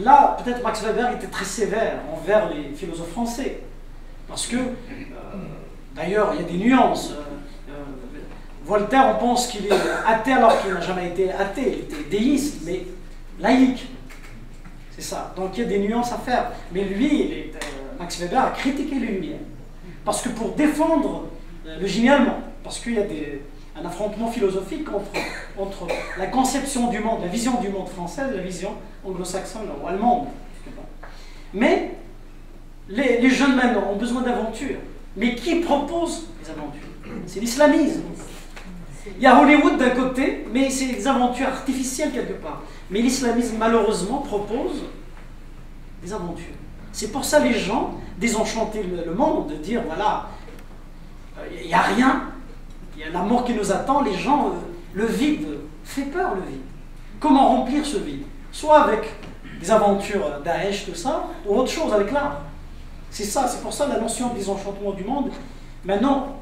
là, peut-être Max Weber était très sévère envers les philosophes français, parce que, d'ailleurs, il y a des nuances. Voltaire, on pense qu'il est athée alors qu'il n'a jamais été athée, il était déiste, mais laïque. C'est ça. Donc il y a des nuances à faire. Mais lui, Max Weber a critiqué les Lumières. Parce que pour défendre le génie allemand, parce qu'il y a un affrontement philosophique entre la conception du monde, la vision du monde française et la vision anglo-saxonne ou allemande. Mais les jeunes maintenant ont besoin d'aventures. Mais qui propose les aventures? C'est l'islamisme. Il y a Hollywood d'un côté, mais c'est des aventures artificielles quelque part. Mais l'islamisme, malheureusement, propose des aventures. C'est pour ça les gens désenchanter le monde, de dire, voilà, il n'y a rien, il y a la mort qui nous attend, les gens, le vide, fait peur le vide. Comment remplir ce vide? Soit avec des aventures Daesh, tout ça, ou autre chose, avec l'art. C'est ça, c'est pour ça la notion de désenchantement du monde, maintenant,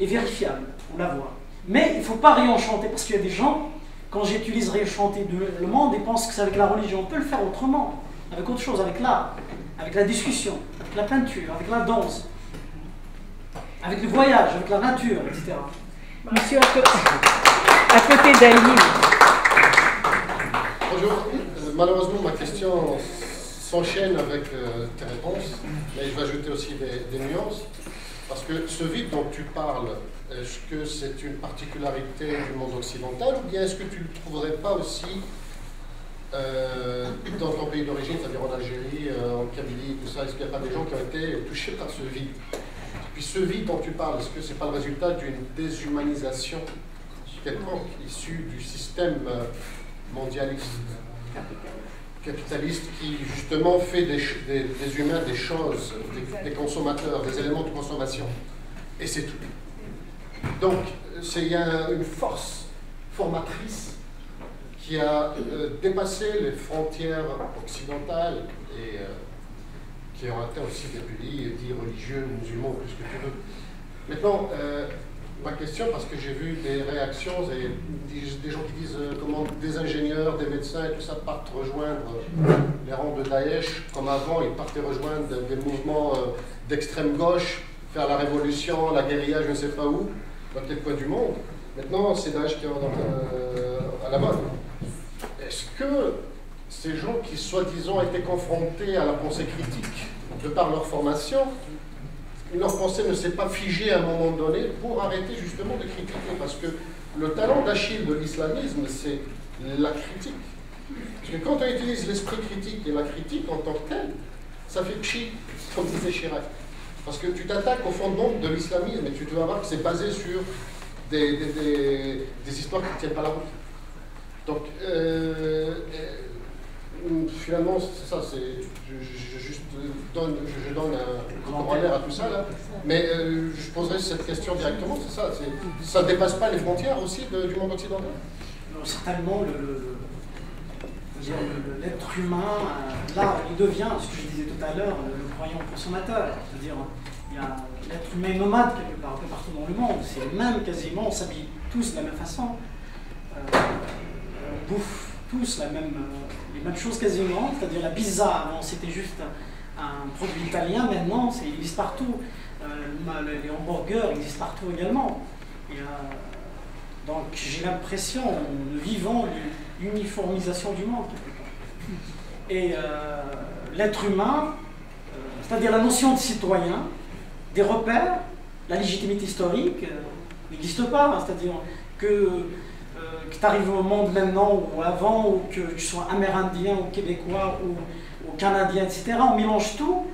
est vérifiable, on la voit. Mais il ne faut pas réenchanter, parce qu'il y a des gens, quand j'utilise réenchanter le monde, ils pensent que c'est avec la religion. On peut le faire autrement, avec autre chose, avec l'art, avec la discussion, avec la peinture, avec la danse, avec le voyage, avec la nature, etc. Monsieur, à côté d'Ali. Bonjour. Malheureusement, ma question s'enchaîne avec tes réponses, mais je vais ajouter aussi des nuances. Parce que ce vide dont tu parles, est-ce que c'est une particularité du monde occidental ou bien est-ce que tu ne le trouverais pas aussi dans ton pays d'origine, c'est-à-dire en Algérie, en Kabylie, tout ça? Est-ce qu'il n'y a pas des gens qui ont été touchés par ce vide? Puis ce vide dont tu parles, est-ce que ce n'est pas le résultat d'une déshumanisation quelconque issue du système mondialiste, capitaliste, qui justement fait des humains des choses, des consommateurs, des éléments de consommation? Et c'est tout. Donc, il y a une force formatrice qui a dépassé les frontières occidentales et qui ont atteint aussi des pays dits religieux, musulmans, tout ce que tu veux. Maintenant, ma question, parce que j'ai vu des réactions et des gens qui disent comment des ingénieurs, des médecins et tout ça partent rejoindre les rangs de Daesh, comme avant, ils partaient rejoindre des mouvements d'extrême gauche, faire la révolution, la guérilla, je ne sais pas où, dans quel coin du monde. Maintenant, c'est Daesh qui est à la mode. Est-ce que ces gens qui, soi-disant, étaient confrontés à la pensée critique de par leur formation, leur pensée ne s'est pas figée à un moment donné pour arrêter justement de critiquer. Parce que le talent d'Achille de l'islamisme, c'est la critique. Parce que quand on utilise l'esprit critique et la critique en tant que telle, ça fait pchi, comme disait Chirac. Parce que tu t'attaques au fondement de l'islamisme et tu dois voir que c'est basé sur des histoires qui ne tiennent pas la route. Donc, finalement, c'est ça, je donne un corollaire à tout ça, là. Mais je poserai cette question directement, c'est ça. Ça ne dépasse pas les frontières aussi du monde occidental? Non, certainement, l'être humain, là, il devient, ce que je disais tout à l'heure, le croyant consommateur. C'est-à-dire, il y a l'être humain nomade quelque part, un peu partout dans le monde. C'est le même quasiment, on s'habille tous de la même façon. On bouffe tous les mêmes choses quasiment. C'est-à-dire la pizza, avant c'était juste un produit italien, maintenant il existe partout. Les hamburgers existent partout également. Donc j'ai l'impression, nous vivons l'uniformisation du monde quelque part. Et l'être humain, c'est-à-dire la notion de citoyen, des repères, la légitimité historique n'existe pas. C'est-à-dire que tu arrives au monde maintenant ou avant, ou que tu sois amérindien ou québécois ou canadien, etc. On mélange tout.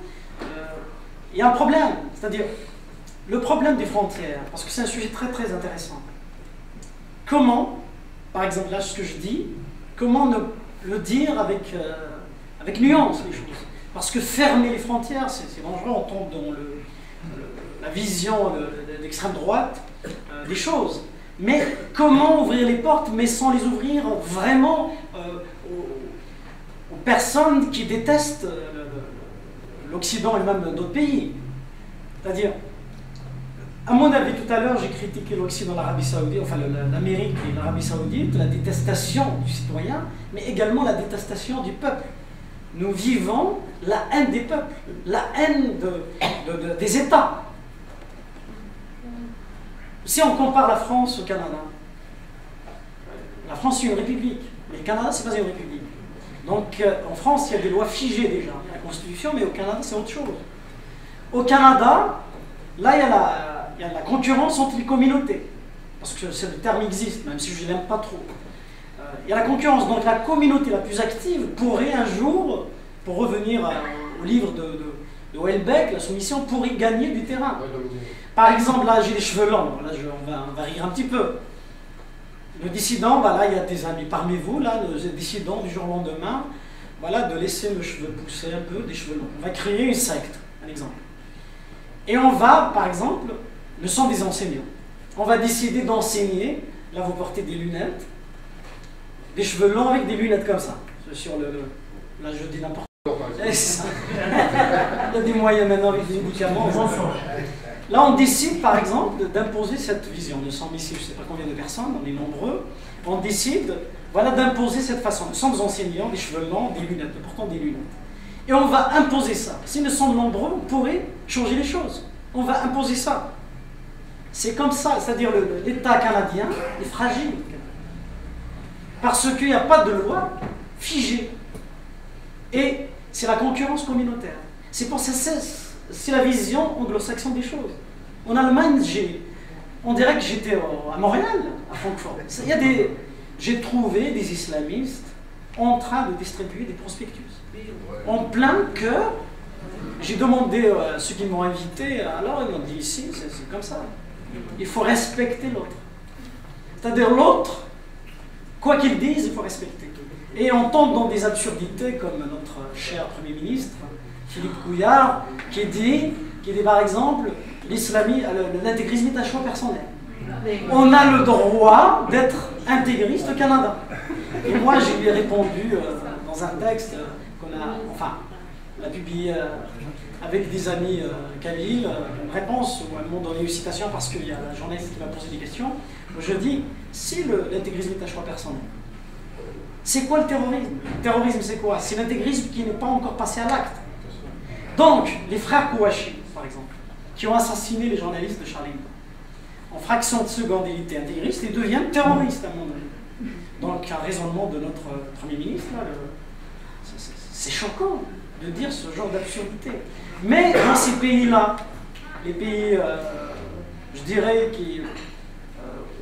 Il y a un problème, c'est-à-dire le problème des frontières, parce que c'est un sujet très très intéressant. Comment, par exemple là ce que je dis, comment le dire avec nuance les choses? Parce que fermer les frontières, c'est dangereux, on tombe dans la vision d'extrême droite des choses. Mais comment ouvrir les portes, mais sans les ouvrir vraiment aux personnes qui détestent l'Occident et même d'autres pays? C'est-à-dire, à mon avis, tout à l'heure, j'ai critiqué l'Occident, l'Arabie Saoudite, enfin l'Amérique et l'Arabie Saoudite, la détestation du citoyen, mais également la détestation du peuple. Nous vivons la haine des peuples, la haine des États. Si on compare la France au Canada, la France est une république, mais le Canada, c'est pas une république. Donc en France, il y a des lois figées déjà, la Constitution, mais au Canada, c'est autre chose. Au Canada, là, il y a la concurrence entre les communautés, parce que le terme existe, même si je ne l'aime pas trop. Il y a la concurrence, donc la communauté la plus active pourrait un jour, pour revenir au livre de Houellebecq, la soumission, pourrait gagner du terrain. Par exemple, là, j'ai les cheveux longs, là, on va rire un petit peu. Le dissident, là, il y a des amis parmi vous, là, le dissident du jour au lendemain, voilà, de laisser mes cheveux pousser un peu, des cheveux longs. On va créer une secte, un exemple. Et on va, par exemple, nous sommes des enseignants. On va décider d'enseigner, là, vous portez des lunettes, des cheveux longs avec des lunettes comme ça. Sur là, je dis n'importe quoi. Il y a des moyens maintenant avec des médicaments. Là, on décide, par exemple, d'imposer cette vision. Nous sommes ici, je ne sais pas combien de personnes, on est nombreux. On décide, voilà, d'imposer cette façon. Nous sommes enseignants, des cheveux longs, des lunettes, nous portons des lunettes. Et on va imposer ça. Si nous sommes nombreux, on pourrait changer les choses. On va imposer ça. C'est comme ça, c'est-à-dire l'État canadien est fragile. Parce qu'il n'y a pas de loi figée. Et c'est la concurrence communautaire. C'est pour ça, c'est la vision anglo-saxonne des choses. En Allemagne, on dirait que j'étais à Montréal, à Francfort. J'ai trouvé des islamistes en train de distribuer des prospectus. En plein cœur, j'ai demandé à ceux qui m'ont invité, alors ils m'ont dit ici, c'est comme ça. Il faut respecter l'autre. C'est-à-dire l'autre, quoi qu'il dise, il faut respecter. Et on tombe dans des absurdités comme notre cher Premier ministre, Philippe Couillard, qui dit par exemple, l'intégrisme est un choix personnel. On a le droit d'être intégriste au Canada. Et moi, je lui ai répondu dans un texte qu'on a publié avec des amis kabyles, une réponse où à un moment donné une citation parce qu'il y a un journaliste qui m'a posé des questions. Je dis, si l'intégrisme est un choix personnel, c'est quoi le terrorisme? Le terrorisme, c'est quoi? C'est l'intégrisme qui n'est pas encore passé à l'acte. Donc, les frères Kouachi, par exemple, qui ont assassiné les journalistes de Charlie Hebdo, en fraction de seconde, ils étaient intégristes et deviennent terroristes à un moment donné. Donc, un raisonnement de notre Premier ministre, là, C'est choquant de dire ce genre d'absurdité. Mais dans ces pays-là, les pays, je dirais,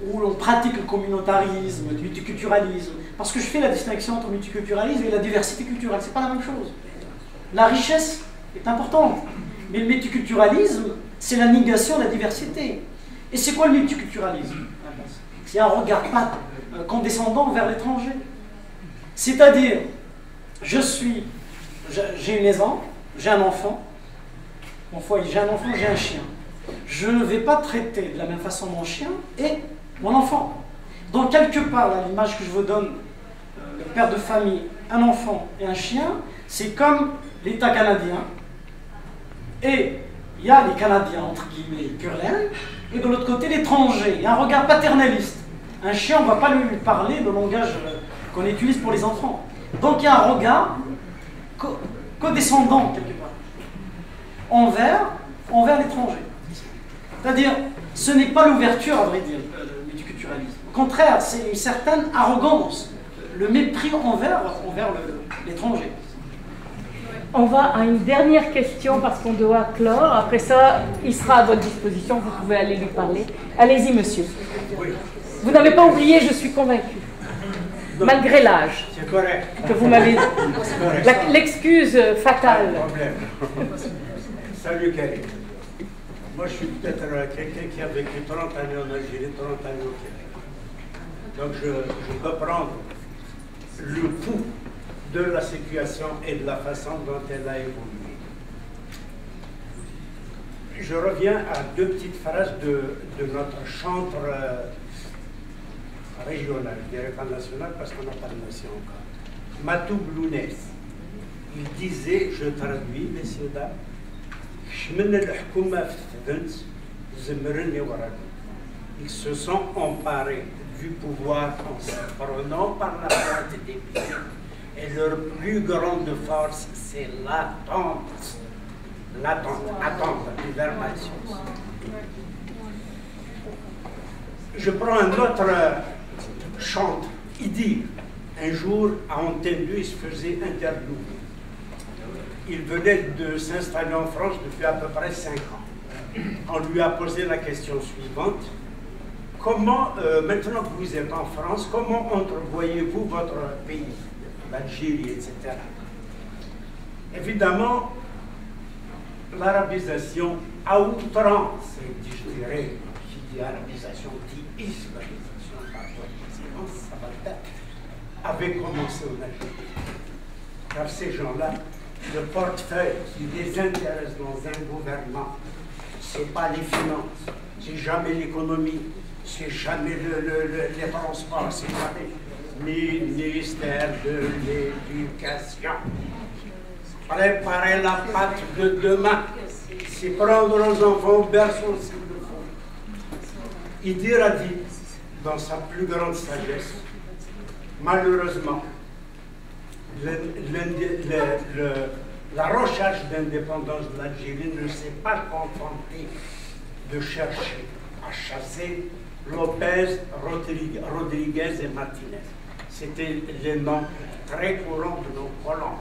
où l'on pratique le communautarisme, le multiculturalisme, parce que je fais la distinction entre le multiculturalisme et la diversité culturelle, c'est pas la même chose. La richesse est importante, mais le multiculturalisme, c'est la négation de la diversité. Et c'est quoi le multiculturalisme? C'est un regard pas condescendant vers l'étranger. C'est-à-dire, j'ai une maison, j'ai un enfant, mon foyer, j'ai un enfant, j'ai un chien. Je ne vais pas traiter de la même façon mon chien et mon enfant. Donc quelque part, l'image que je vous donne, le père de famille, un enfant et un chien, c'est comme l'État canadien. Et il y a les Canadiens, entre guillemets, pur laine, et de l'autre côté, l'étranger. Il y a un regard paternaliste. Un chien, on ne va pas lui parler le langage qu'on utilise pour les enfants. Donc il y a un regard codescendant, quelque part, envers l'étranger. C'est-à-dire, ce n'est pas l'ouverture, à vrai dire, le multiculturalisme. Au contraire, c'est une certaine arrogance, le mépris envers l'étranger. On va à une dernière question parce qu'on doit clore. Après ça, il sera à votre disposition, vous pouvez aller lui parler. Allez-y, monsieur. Vous n'avez pas oublié, je suis convaincue. Malgré l'âge que vous m'avez dit. L'excuse fatale. Salut Karim. Moi je suis peut-être quelqu'un qui a vécu 30 années en Algérie, 30 années au Québec. Donc je peux prendre le pouls de la situation et de la façon dont elle a évolué. Je reviens à deux petites phrases de notre chantre régional, je dirais pas national parce qu'on n'a pas de nation encore. Matou Blounès. Il disait, je traduis, messieurs, dames, ils se sont emparés du pouvoir en se prenant par la porte des pieds. Et leur plus grande force, c'est l'attente. Attendre l'hibernation. Je prends un autre chantre. Il dit, un jour, à Antenne 2, il se faisait interviewer. Il venait de s'installer en France depuis à peu près 5 ans. On lui a posé la question suivante. Comment, maintenant que vous êtes en France, comment entrevoyez-vous votre pays, l'Algérie, etc. Évidemment, l'arabisation à outrance, je dirais, qui dit arabisation, dit islamisation, ça va le faire, avait commencé en Algérie. Car ces gens-là, le portefeuille qui les intéresse dans un gouvernement, ce n'est pas les finances, c'est jamais l'économie, c'est jamais les transports, c'est jamais le ministère de l'Éducation. Préparer la pâte de demain, c'est prendre aux enfants au berceau s'il le faut. Idi Radi, dans sa plus grande sagesse, malheureusement, la recherche d'indépendance de l'Algérie ne s'est pas contentée de chercher à chasser Lopez, Rodriguez et Martinez. C'était les noms très courants de nos colons.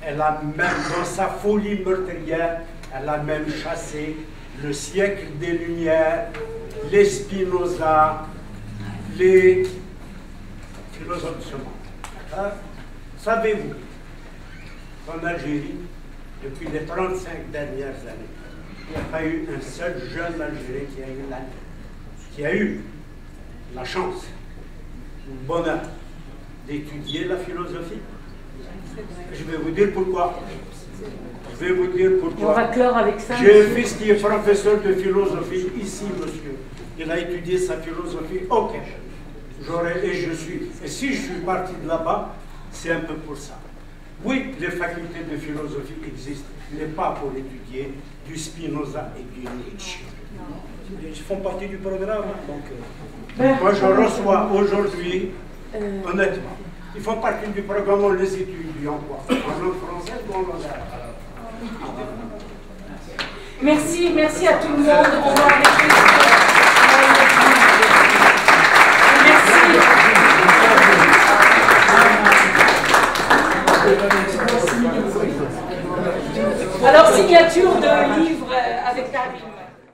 Elle a même, dans sa folie meurtrière, elle a même chassé le siècle des Lumières, les Spinoza, les philosophes de ce monde. Savez-vous qu'en Algérie, depuis les 35 dernières années, il n'y a pas eu un seul jeune Algérien qui a eu la chance, le bonheur d'étudier la philosophie? Je vais vous dire pourquoi. On va clore avec ça. J'ai un fils qui est professeur de philosophie ici, monsieur. Il a étudié sa philosophie au Québec. Et si je suis parti de là-bas, c'est un peu pour ça. Oui, les facultés de philosophie existent, mais pas pour étudier du Spinoza et du Nietzsche. Ils font partie du programme. Donc, moi, je reçois aujourd'hui, honnêtement, ils font partie du programme, on les étudie en quoi? En langue française ou en langue arabe? Merci à tout le monde. On va arrêter. Merci. Alors, signature de livre avec David.